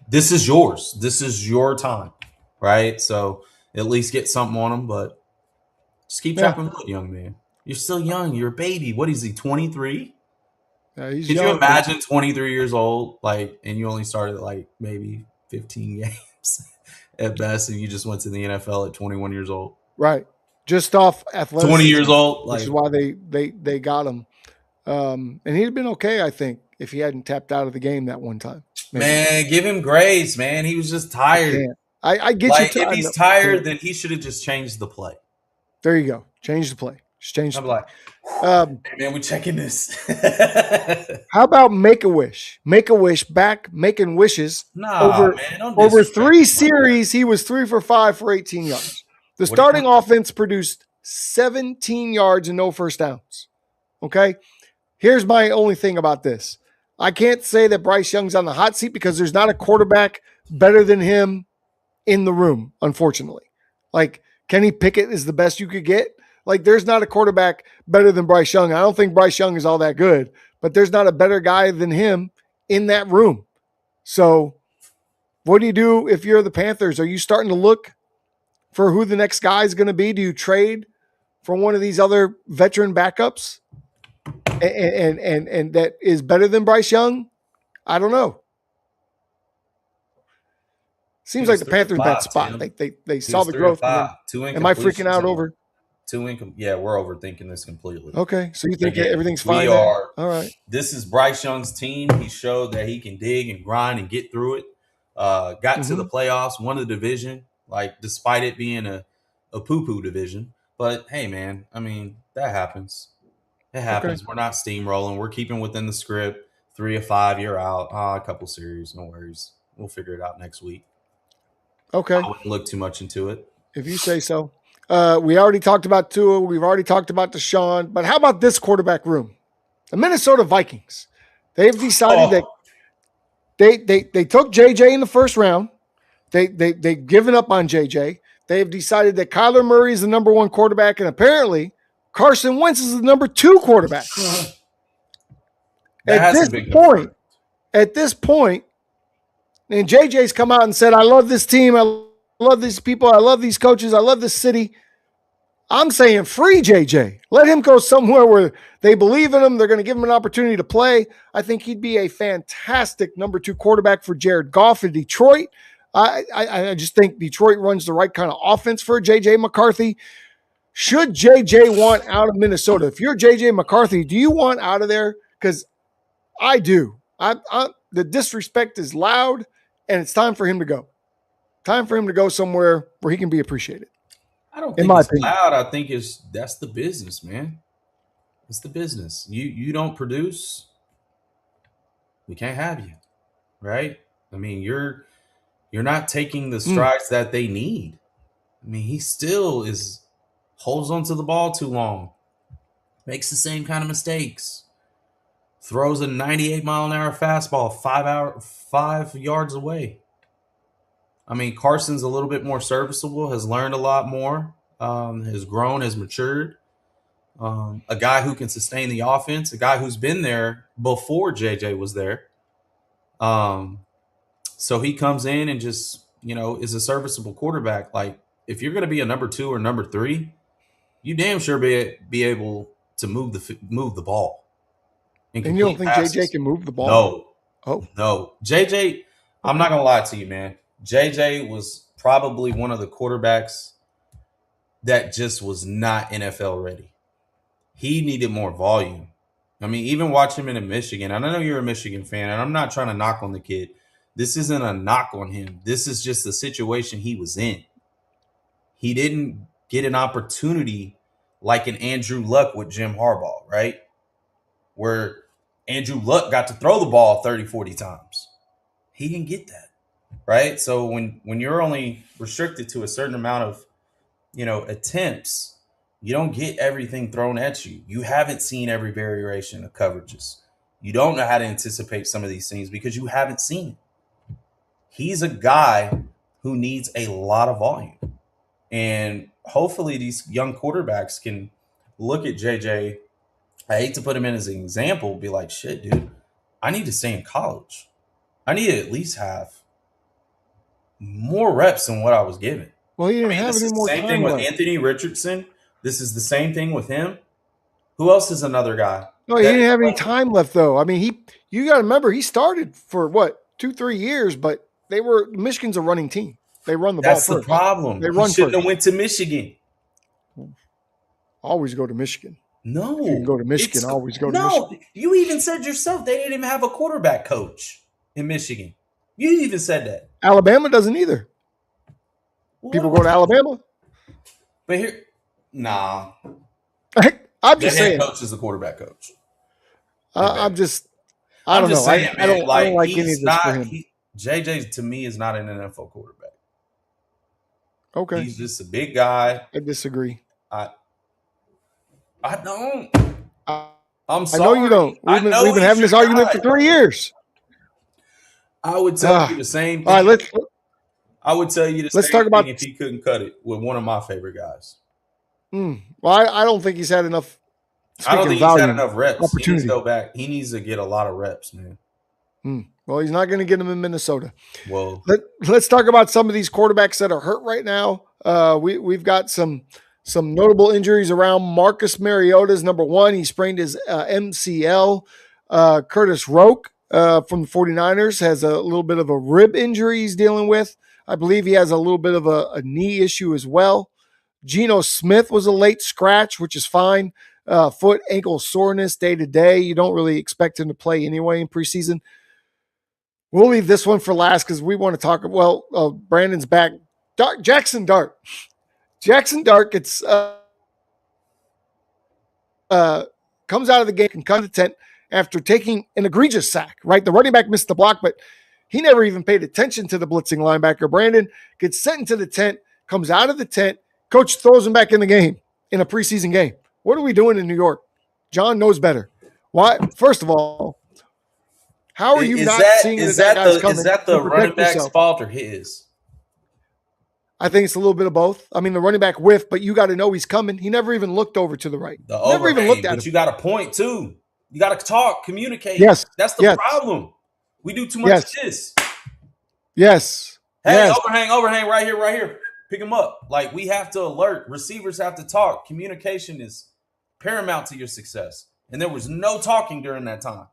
this is yours. This is your time, right? So at least get something on him, but just keep chopping wood, young man. You're still young. You're a baby. What is he, 23? Could you imagine 23 years old, like, and you only started like maybe 15 games at best, and you just went to the NFL at 21 years old? Right. Just off athleticism. 20 years old. Which is why they got him. And he'd have been okay, I think, if he hadn't tapped out of the game that one time. Maybe. Man, give him grace, man. He was just tired. I get like, you. If he's tired, then he should have just changed the play. There you go. Change the play. Just change the play. Hey, man, we're checking this. How about Make-A-Wish? Make-A-Wish back making wishes. Over 3 series, he was 3 for 5 for 18 yards. The starting offense produced 17 yards and no first downs. Okay? Here's my only thing about this. I can't say that Bryce Young's on the hot seat because there's not a quarterback better than him in the room, unfortunately. Like, Kenny Pickett is the best you could get. Like, there's not a quarterback better than Bryce Young. I don't think Bryce Young is all that good, but there's not a better guy than him in that room. So what do you do if you're the Panthers? Are you starting to look for who the next guy is going to be? Do you trade for one of these other veteran backups and that is better than Bryce Young? I don't know. Seems like the Panthers bet spot. They saw the growth. Am I freaking out over? Yeah, we're overthinking this completely. Okay, so you think everything's fine? We are. All right. This is Bryce Young's team. He showed that he can dig and grind and get through it. Got to the playoffs, won the division, like, despite it being a poo-poo division. But, hey, man, I mean, that happens. It happens. Okay. We're not steamrolling. We're keeping within the script. 3 of 5, you're out. A couple series, no worries. We'll figure it out next week. Okay. I wouldn't look too much into it. If you say so. We already talked about Tua. We've already talked about Deshaun. But how about this quarterback room? The Minnesota Vikings. They've decided that they took JJ in the first round. They've given up on JJ. They have decided that Kyler Murray is the number 1 quarterback, and apparently Carson Wentz is the number 2 quarterback. At this point, and JJ's come out and said, I love this team. I love these people. I love these coaches. I love this city. I'm saying free JJ. Let him go somewhere where they believe in him. They're going to give him an opportunity to play. I think he'd be a fantastic number 2 quarterback for Jared Goff in Detroit. I just think Detroit runs the right kind of offense for JJ McCarthy. Should JJ want out of Minnesota? If you're JJ McCarthy, do you want out of there? Because I do. The disrespect is loud, and it's time for him to go. Time for him to go somewhere where he can be appreciated. I don't think it's loud. I think that's the business, man. It's the business. You don't produce, we can't have you, right? I mean, you're not taking the strides that they need. I mean, he still holds onto the ball too long, makes the same kind of mistakes, throws a 98-mile-an-hour fastball 5 yards away. I mean, Carson's a little bit more serviceable, has learned a lot more, has grown, has matured. A guy who can sustain the offense, a guy who's been there before JJ was there. So he comes in and just, is a serviceable quarterback. Like, if you're going to be a number 2 or number 3, you damn sure be able to move the ball. And you don't think JJ can move the ball? No. Oh. No. JJ, I'm not going to lie to you, man. JJ was probably one of the quarterbacks that just was not NFL ready. He needed more volume. I mean, even watch him in Michigan. And I know you're a Michigan fan, and I'm not trying to knock on the kid. This isn't a knock on him. This is just the situation he was in. He didn't get an opportunity like an Andrew Luck with Jim Harbaugh, right? Where Andrew Luck got to throw the ball 30, 40 times. He didn't get that, right? So when you're only restricted to a certain amount of, attempts, you don't get everything thrown at you. You haven't seen every variation of coverages. You don't know how to anticipate some of these things because you haven't seen it. He's a guy who needs a lot of volume. And hopefully these young quarterbacks can look at JJ. I hate to put him in as an example, be like, shit, dude, I need to stay in college. I need to at least have more reps than what I was given. Well, he didn't have any more time. Same thing with Anthony Richardson. This is the same thing with him. Who else is another guy? No, he didn't have any time left, though. I mean, you got to remember, he started for, 2-3 years, but Michigan's a running team. They run the ball first. That's the problem. They shouldn't have went to Michigan. Always go to Michigan. No. You can go to Michigan, always go to Michigan. No, you even said yourself they didn't even have a quarterback coach in Michigan. You even said that. Alabama doesn't either. People go to Alabama. But here, nah. I'm just saying. The head coach is the quarterback coach. I don't know. Saying, I don't like any of this for him. JJ, to me, is not an NFL quarterback. Okay. He's just a big guy. I disagree. I don't. I'm sorry. I know you don't. We've been having this argument for 3 years. I would tell you the same thing. All right, I would tell you the same talk about thing if he couldn't cut it with one of my favorite guys. Well, I don't think he's had enough. I don't think he's had enough reps. He needs to go back. He needs to get a lot of reps, man. Well, he's not going to get them in Minnesota. Well, let's talk about some of these quarterbacks that are hurt right now. We've got some notable injuries around. Marcus Mariota's number 1. He sprained his MCL. Curtis Roque from the 49ers has a little bit of a rib injury he's dealing with. I believe he has a little bit of a knee issue as well. Geno Smith was a late scratch, which is fine. Foot, ankle soreness day to day. You don't really expect him to play anyway in preseason. We'll leave this one for last because we want to talk. Well, Brandon's back. Jackson Dart. Jackson Dart gets comes out of the game, can cut the tent after taking an egregious sack. Right, the running back missed the block, but he never even paid attention to the blitzing linebacker. Brandon gets sent into the tent, comes out of the tent. Coach throws him back in the game in a preseason game. What are we doing in New York? John knows better. Why? First of all, how are you seeing that guy's coming? Is that the running back's fault or his? I think it's a little bit of both. I mean, the running back whiffed, but you got to know he's coming. He never even looked over to the right. Never even looked at him. But you got to point too. You got to talk, communicate. Yes. That's the problem. We do too much of this. Yes. Hey, overhang, right here. Pick him up. Like, we have to alert. Receivers have to talk. Communication is paramount to your success. And there was no talking during that time.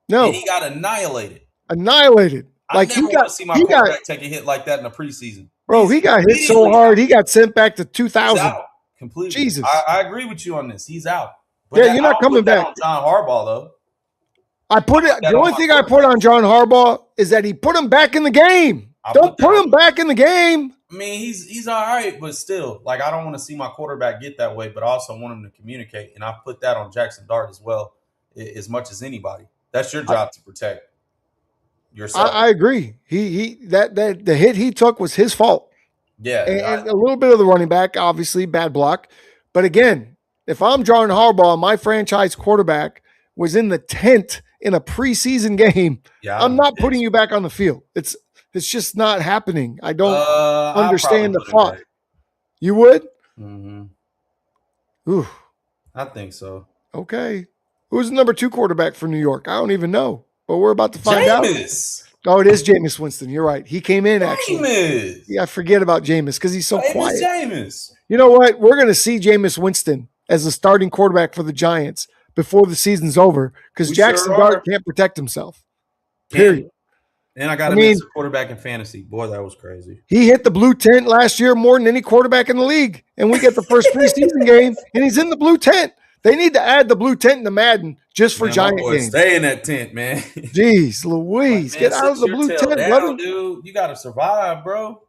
No. And he got annihilated. I never want to see my quarterback take a hit like that in the preseason. Bro, he got hit so hard, he got sent back to 2000. He's out completely. Jesus. I agree with you on this. He's out. But you're not coming back. John Harbaugh, though. The only thing I put on John Harbaugh is that he put him back in the game. Don't put him back in the game. I mean, he's all right, but still, like, I don't want to see my quarterback get that way, but I also want him to communicate. And I put that on Jackson Dart as well, as much as anybody. That's your job to protect yourself. I agree. The hit he took was his fault. Yeah. And a little bit of the running back, obviously, bad block. But again, if I'm John Harbaugh, my franchise quarterback was in the tent in a preseason game, I'm not putting you back on the field. It's just not happening. I don't understand the thought. You would? Mm-hmm. Ooh. I think so. Okay. Who's the number 2 quarterback for New York? I don't even know, but we're about to find out. Oh, it is Jameis Winston. You're right. He came in, actually. Yeah, I forget about Jameis because he's so quiet. Jameis. You know what? We're going to see Jameis Winston as the starting quarterback for the Giants before the season's over because Jackson Dart can't protect himself. Period. And I got him as a quarterback in fantasy. Boy, that was crazy. He hit the blue tent last year more than any quarterback in the league. And we get the first preseason game, and he's in the blue tent. They need to add the blue tent to Madden just for Giant games. Stay in that tent, man. Jeez, Louise. Get out of the blue tent, brother. Dude. You got to survive, bro.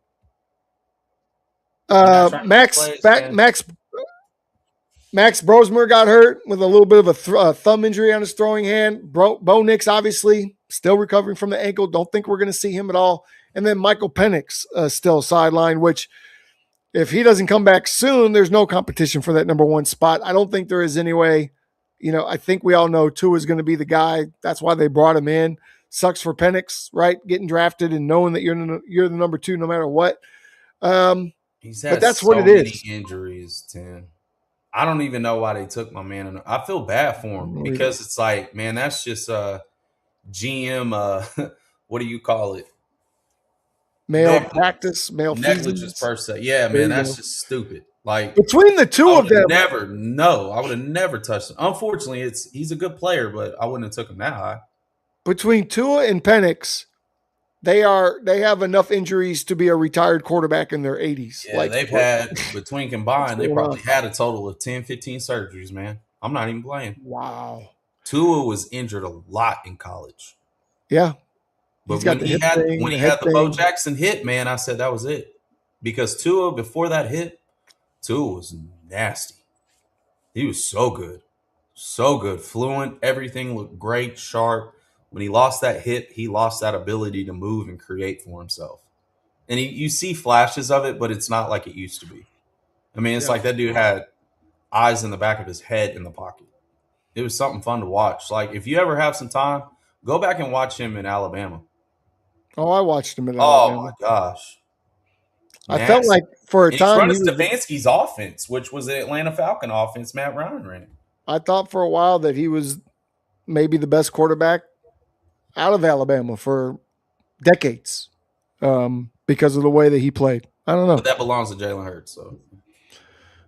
Max Brosmer got hurt with a little bit of a thumb injury on his throwing hand. Bo Nix, obviously, still recovering from the ankle. Don't think we're going to see him at all. And then Michael Penix still sidelined, which if he doesn't come back soon, there's no competition for that number 1 spot. I don't think there is anyway. I think we all know Tua is going to be the guy. That's why they brought him in. Sucks for Penix, right? Getting drafted and knowing that you're the number 2 no matter what. He's had so many injuries, Tim. I don't even know why they took my man. I feel bad for him because it's like, man, that's just GM. What do you call it? Malpractice, negligence per se. Yeah, man, that's just stupid. Like between the two of them, I would have never touched him. Unfortunately, he's a good player, but I wouldn't have took him that high. Between Tua and Penix, they have enough injuries to be a retired quarterback in their 80s. Yeah, they've had between combined, they probably had a total of 10, 15 surgeries, man. I'm not even playing. Wow. Tua was injured a lot in college. Yeah. But when he had the Bo Jackson hit, man, I said that was it. Because Tua, before that hit, Tua was nasty. He was so good. So good. Fluent. Everything looked great, sharp. When he lost that hit, he lost that ability to move and create for himself. And you see flashes of it, but it's not like it used to be. I mean, it's like that dude had eyes in the back of his head in the pocket. It was something fun to watch. Like, if you ever have some time, go back and watch him in Alabama. Oh, I watched him in Alabama. Oh, my gosh. I felt like for a time he's running Stefanski's offense, which was the Atlanta Falcon offense Matt Ryan ran. I thought for a while that he was maybe the best quarterback out of Alabama for decades because of the way that he played. I don't know. But that belongs to Jalen Hurts. So.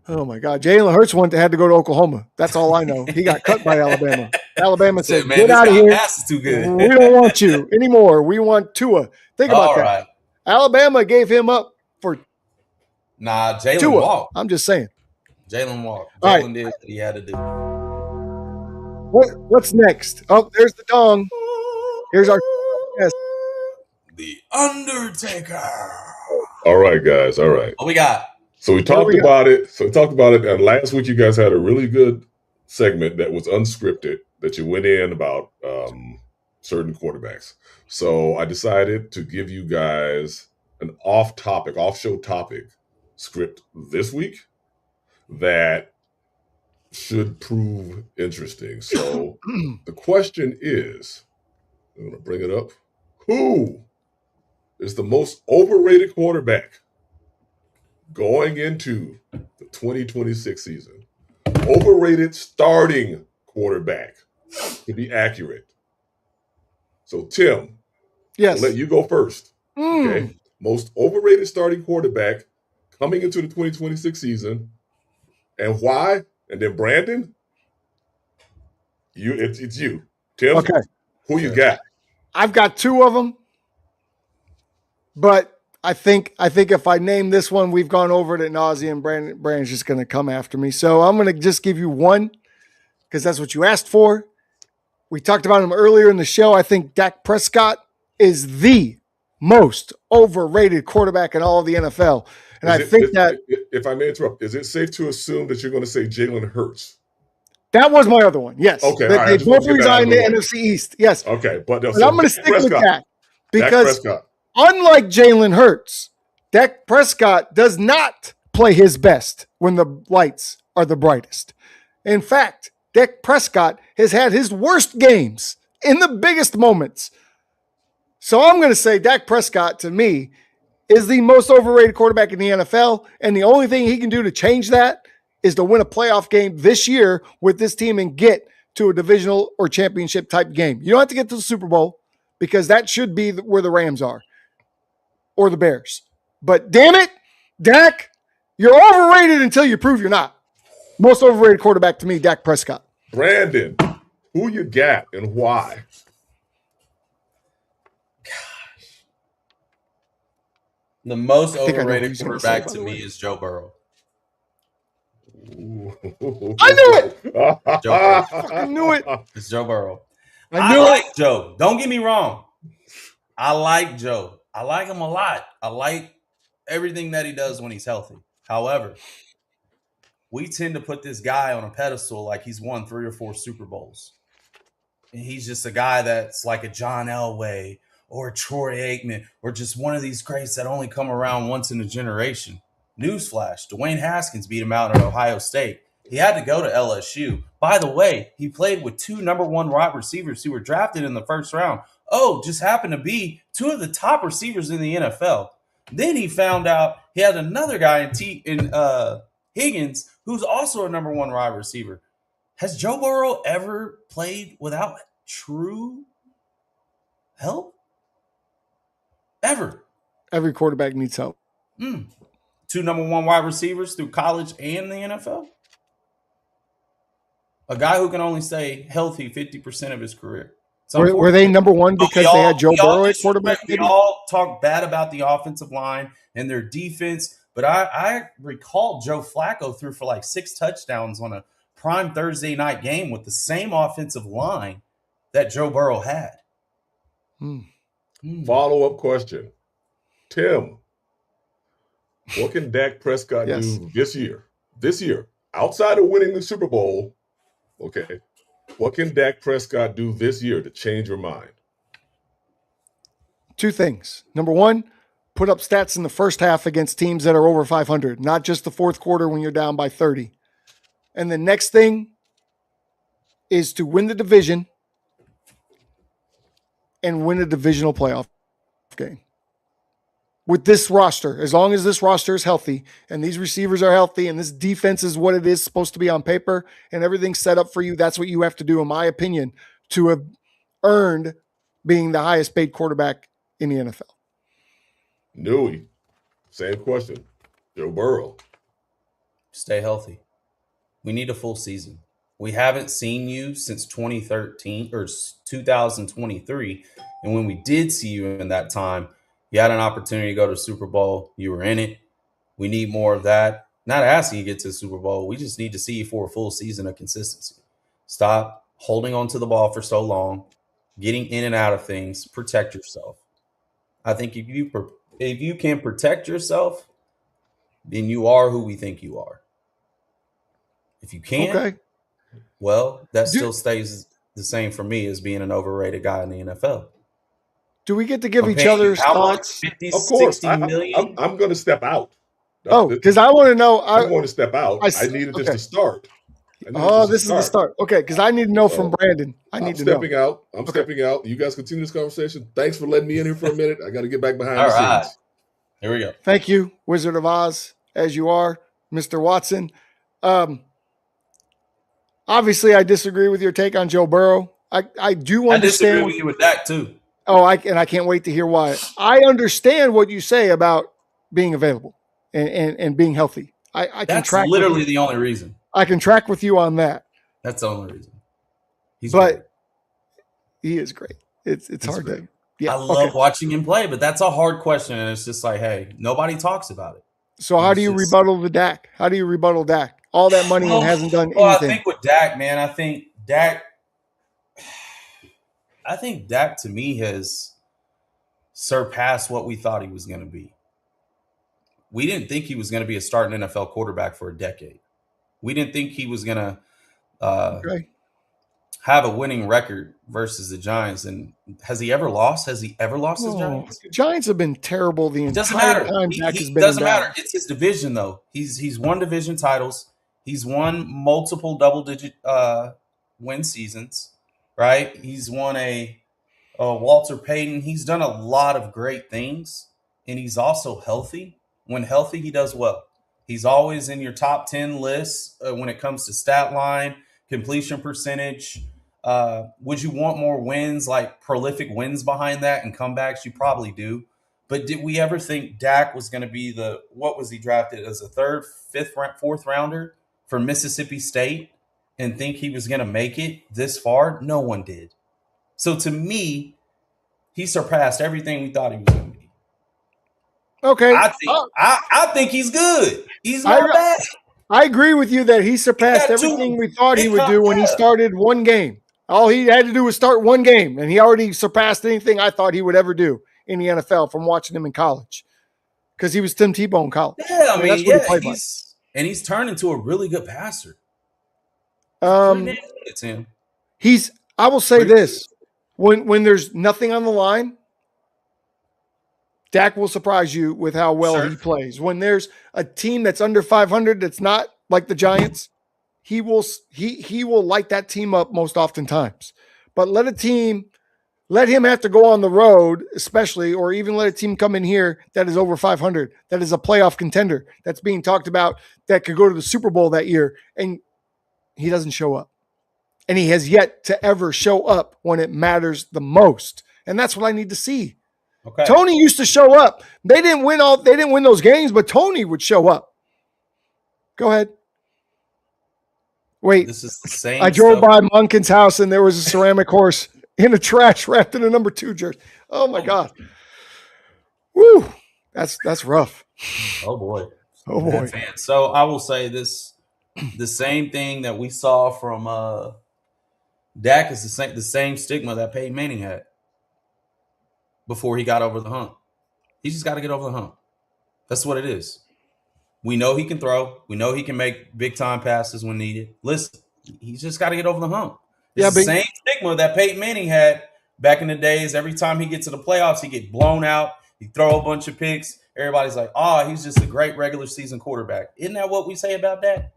Oh, my God. Jalen Hurts had to go to Oklahoma. That's all I know. He got cut by Alabama. Alabama said, "Get out of here. Pass is too good. We don't want you anymore. We want Tua." Think about that. Right. Alabama gave him up for Jalen walked. I'm just saying. Jalen walked. Jalen did what he had to do. What's next? Oh, there's the dong. Here's our guest. The Undertaker. All right, guys. All right. What we got? So we talked about it. And last week you guys had a really good segment that was unscripted that you went in about certain quarterbacks. So I decided to give you guys an off-show topic script this week that should prove interesting. So the question is, I'm going to bring it up. Who is the most overrated quarterback going into the 2026 season? Overrated starting quarterback, to be accurate. So, Tim, yes, I'll let you go first. Okay. Most overrated starting quarterback coming into the 2026 season, and why? And then Brandon, it's you. Tim, okay. Who you got? I've got two of them, but I think if I name this one, we've gone over it ad nauseum. Brandon's just going to come after me. So I'm going to just give you one because that's what you asked for. We talked about him earlier in the show. I think Dak Prescott is the most overrated quarterback in all of the NFL. And if I may interrupt, is it safe to assume that you're going to say Jalen Hurts? That was my other one. Yes. Okay. They both resigned the NFC East. Yes. Okay. But I'm going to stick with Dak because unlike Jalen Hurts, Dak Prescott does not play his best when the lights are the brightest. In fact, Dak Prescott has had his worst games in the biggest moments. So I'm going to say Dak Prescott, to me, is the most overrated quarterback in the NFL, and the only thing he can do to change that is to win a playoff game this year with this team and get to a divisional or championship type game. You don't have to get to the Super Bowl because that should be where the Rams are or the Bears. But damn it, Dak, you're overrated until you prove you're not. Most overrated quarterback to me, Dak Prescott. Brandon, who you got and why? Gosh. The most overrated quarterback to me is Joe Burrow. I knew it. Joe Burrow. I knew it. It's Joe Burrow. I like Joe. Don't get me wrong. I like Joe. I like him a lot. I like everything that he does when he's healthy. However, we tend to put this guy on a pedestal like he's won 3 or 4 Super Bowls. And he's just a guy that's like a John Elway or a Troy Aikman or just one of these greats that only come around once in a generation. Newsflash, Dwayne Haskins beat him out at Ohio State. He had to go to LSU. By the way, he played with 2 number 1 wide receivers who were drafted in the first round. Just happened to be 2 of the top receivers in the NFL. Then he found out he had another guy in Higgins, who's also a number 1 wide receiver. Has Joe Burrow ever played without true help? Ever. Every quarterback needs help. 2 number 1 wide receivers through college and the NFL. A guy who can only stay healthy 50% of his career. Were they number 1 because they had Joe Burrow at quarterback? We all talk bad about the offensive line and their defense, but I recall Joe Flacco threw for like 6 touchdowns on a prime Thursday night game with the same offensive line that Joe Burrow had. Follow-up question. Tim, what can Dak Prescott do this year? This year, outside of winning the Super Bowl, okay, what can Dak Prescott do this year to change your mind? 2 things. Number 1, put up stats in the first half against teams that are over 500, not just the fourth quarter when you're down by 30. And the next thing is to win the division and win a divisional playoff game. With this roster, as long as this roster is healthy and these receivers are healthy and this defense is what it is supposed to be on paper and everything's set up for you, that's what you have to do, in my opinion, to have earned being the highest paid quarterback in the NFL. Newey, same question. Joe Burrow. Stay healthy. We need a full season. We haven't seen you since 2013 or 2023. And when we did see you in that time, you had an opportunity to go to Super Bowl. You were in it. We need more of that. Not asking you to get to the Super Bowl. We just need to see you for a full season of consistency. Stop holding on to the ball for so long, getting in and out of things. Protect yourself. I think if you can protect yourself, then you are who we think you are. If you can't, well, that still stays the same for me as being an overrated guy in the NFL. Do we get to give each other thoughts? 50, of course. 60 million? I'm going to step out. Because I want to know. I'm going to step out. I needed this to start. This is the start. Okay, because I need to know from Brandon. I'm stepping out. You guys continue this conversation. Thanks for letting me in here for a minute. I got to get back behind the scenes. Here we go. Thank you, Wizard of Oz, as you are, Mr. Watson. Obviously, I disagree with your take on Joe Burrow. I do understand. I disagree with you with that, too. I can't wait to hear why. I understand what you say about being available and being healthy. I can That's track literally the only reason. I can track with you on that. That's the only reason. He is great. It's hard great. to. Yeah, I love watching him play, but that's a hard question, and it's just like, hey, nobody talks about it. So how do you rebuttal the Dak? How do you rebuttal Dak? All that money and hasn't done anything. Well, I think with Dak, man, I think Dak to me has surpassed what we thought he was going to be. We didn't think he was going to be a starting NFL quarterback for a decade. We didn't think he was going to have a winning record versus the Giants. And has he ever lost? Has he ever lost the Giants? The Giants have been terrible the Doesn't entire matter. time Dak has been doesn't in matter. Dallas. It's his division, though. He's won division titles. He's won multiple double-digit win seasons, right? He's won a Walter Payton. He's done a lot of great things, and he's also healthy. When healthy, he does well. He's always in your top 10 lists when it comes to stat line, completion percentage. Would you want more wins, like prolific wins behind that and comebacks? You probably do. But did we ever think Dak was going to be what was he drafted as a third, fifth, fourth rounder for Mississippi State and think he was going to make it this far? No one did. So to me, he surpassed everything we thought he was going to be. Okay. I think he's good. He's not bad. I agree with you that he surpassed everything we thought he would do when he started one game. All he had to do was start one game, and he already surpassed anything I thought he would ever do in the NFL from watching him in college, because he was Tim Tebow in college. Yeah, I mean, and he's turned into a really good passer. It's him. I will say this: when there's nothing on the line, Dak will surprise you with how well he plays. When there's a team that's under 500, that's not like the Giants, he will light that team up most oftentimes. But let him have to go on the road, especially, or even let a team come in here that is over 500, that is a playoff contender, that's being talked about, that could go to the Super Bowl that year, and he doesn't show up. And he has yet to ever show up when it matters the most. And that's what I need to see. Okay. Tony used to show up. They didn't win those games, but Tony would show up. Go ahead. Wait. This is the same. I drove by Munkin's house and there was a ceramic horse in a trash wrapped in a number 2 jersey. Oh my God. Woo. That's rough. Oh boy. Oh boy. So I will say this, the same thing that we saw from Dak is the same stigma that Peyton Manning had before he got over the hump. He just got to get over the hump. That's what it is. We know he can throw. We know he can make big-time passes when needed. Listen, he's just got to get over the hump. It's the same stigma that Peyton Manning had back in the days. Every time he gets to the playoffs, he get blown out. He throw a bunch of picks. Everybody's like, he's just a great regular season quarterback. Isn't that what we say about that?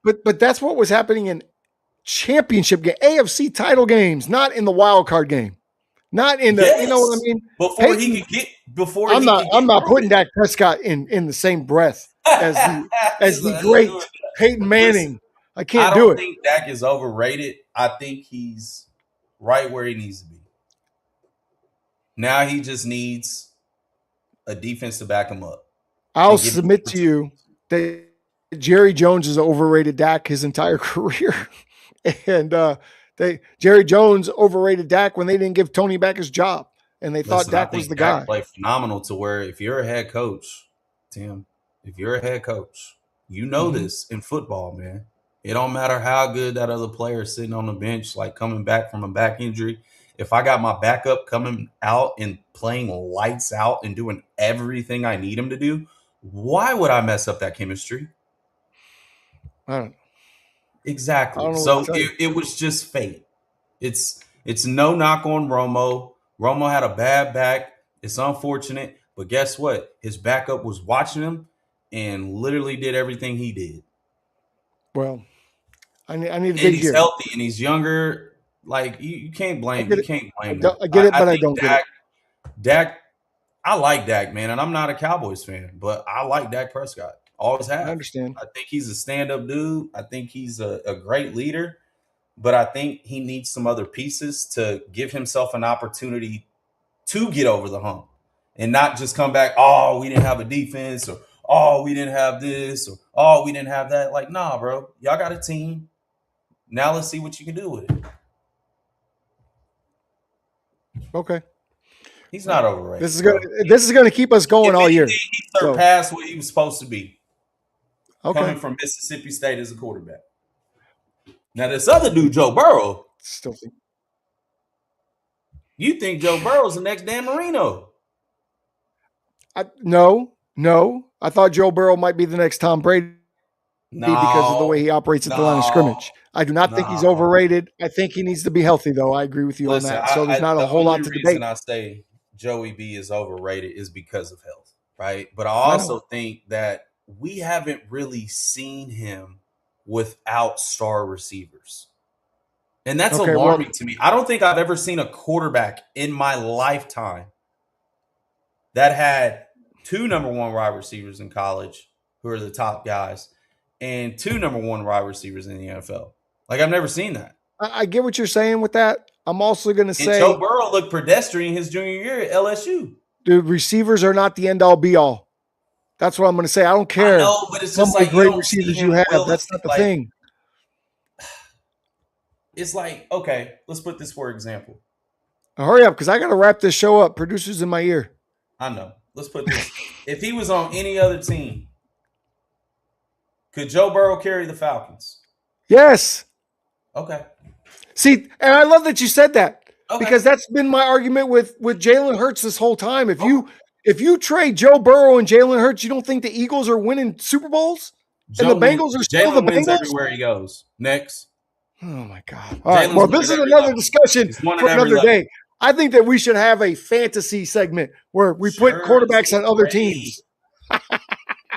But that's what was happening in championship game, AFC title games, not in the wild card game. Not in the, you know what I mean? I'm not putting Dak Prescott in the same breath as the great Peyton Manning. I can't do it. I don't think Dak is overrated. I think he's right where he needs to be. Now he just needs a defense to back him up. I'll submit to you that Jerry Jones is overrated Dak his entire career. And Jerry Jones overrated Dak when they didn't give Tony back his job, and they thought Dak was the guy. Played phenomenal to where if you're a head coach, Tim, you know this in football, man. It don't matter how good that other player is sitting on the bench, like coming back from a back injury. If I got my backup coming out and playing lights out and doing everything I need him to do, why would I mess up that chemistry? I don't know. Exactly. So it was just fate. It's no knock on Romo. Romo had a bad back. It's unfortunate, but guess what? His backup was watching him and literally did everything he did. Well, I need a big and he's healthy and he's younger. Like you can't blame. You can't blame him. I get it, but I don't get it. Dak, I like Dak, man, and I'm not a Cowboys fan, but I like Dak Prescott. Always have. I understand. I think he's a stand-up dude. I think he's a great leader, but I think he needs some other pieces to give himself an opportunity to get over the hump and not just come back, we didn't have a defense, or we didn't have this, or we didn't have that. Like, nah, bro. Y'all got a team. Now let's see what you can do with it. Okay. He's not overrated. This is gonna keep us going all year. He surpassed what he was supposed to be. Okay. Coming from Mississippi State as a quarterback. Now this other dude, Joe Burrow, still think. You think Joe Burrow's the next Dan Marino? No. I thought Joe Burrow might be the next Tom Brady because of the way he operates at the line of scrimmage. I do not think he's overrated. I think he needs to be healthy, though. I agree with you on that. So there's not a whole lot to debate. The only reason I say Joey B is overrated is because of health, right? But I also think that we haven't really seen him without star receivers. And that's alarming to me. I don't think I've ever seen a quarterback in my lifetime that had 2 number 1 wide receivers in college who are the top guys and 2 number 1 wide receivers in the NFL. Like, I've never seen that. I get what you're saying with that. I'm also going to say Joe Burrow looked pedestrian his junior year at LSU. Dude, receivers are not the end-all, be-all. That's what I'm going to say. I don't care. I know, but it's just like great receivers you have. That's not the thing. It's like, okay, let's put this for example. Hurry up, because I got to wrap this show up. Producers in my ear. I know. Let's put this. If he was on any other team, could Joe Burrow carry the Falcons? Yes. Okay. See, and I love that you said that because that's been my argument with Jalen Hurts this whole time. If you trade Joe Burrow and Jalen Hurts, you don't think the Eagles are winning Super Bowls? And the Bengals are still the Bengals? Everywhere he goes. Next. Oh, my God. All right. Well, this is another discussion for another day. I think that we should have a fantasy segment where we put quarterbacks on other teams.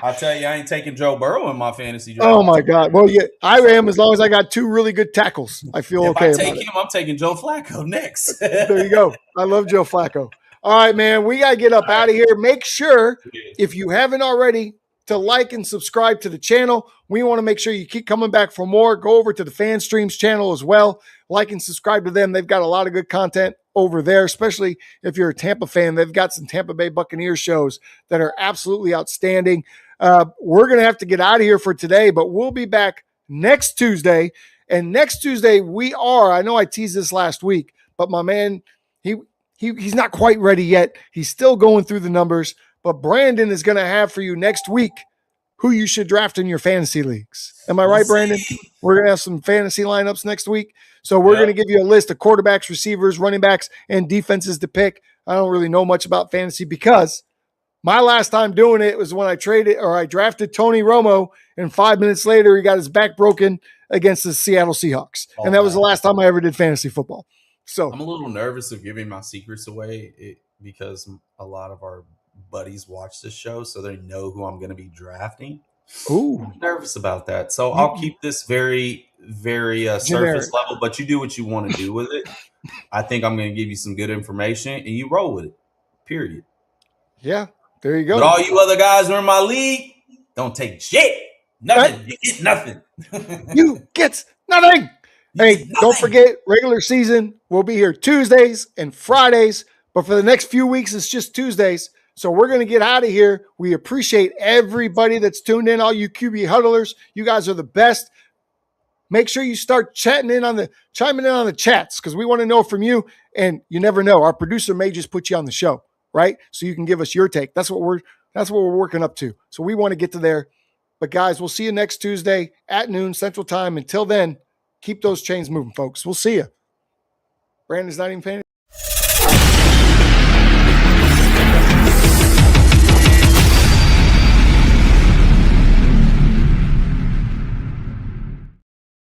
I'll tell you, I ain't taking Joe Burrow in my fantasy draft. Oh, my God. Well, yeah, I am as long as I got 2 really good tackles. I feel okay about it. I'm taking Joe Flacco next. There you go. I love Joe Flacco. All right, man. We got to get up out of here. Make sure, if you haven't already, to like and subscribe to the channel. We want to make sure you keep coming back for more. Go over to the Fan Streams channel as well. Like and subscribe to them. They've got a lot of good content over there, especially if you're a Tampa fan. They've got some Tampa Bay Buccaneers shows that are absolutely outstanding. We're going to have to get out of here for today, but we'll be back next Tuesday. And next Tuesday, I know I teased this last week, but my man, he's not quite ready yet. He's still going through the numbers. But Brandon is going to have for you next week who you should draft in your fantasy leagues. Am I right, Brandon? We're going to have some fantasy lineups next week. So we're going to give you a list of quarterbacks, receivers, running backs, and defenses to pick. I don't really know much about fantasy because my last time doing it was when I drafted Tony Romo, and 5 minutes later he got his back broken against the Seattle Seahawks. And that was the last time I ever did fantasy football. So I'm a little nervous of giving my secrets away because a lot of our buddies watch this show, so they know who I'm going to be drafting. Ooh, I'm nervous about that. So I'll keep this very, very surface level, but you do what you want to do with it. I think I'm going to give you some good information, and you roll with it, period. Yeah, there you go. But all you other guys who are in my league, don't take shit. Nothing. You get nothing. You get nothing. Hey, don't forget, regular season, we'll be here Tuesdays and Fridays, but for the next few weeks, it's just Tuesdays. So we're going to get out of here. We appreciate everybody that's tuned in, all you QB huddlers. You guys are the best. Make sure you start chiming in on the chats because we want to know from you. And you never know. Our producer may just put you on the show, right? So you can give us your take. That's what we're working up to. So we want to get to there. But guys, we'll see you next Tuesday at noon Central Time. Until then, keep those chains moving, folks. We'll see you. Brandon's not even paying.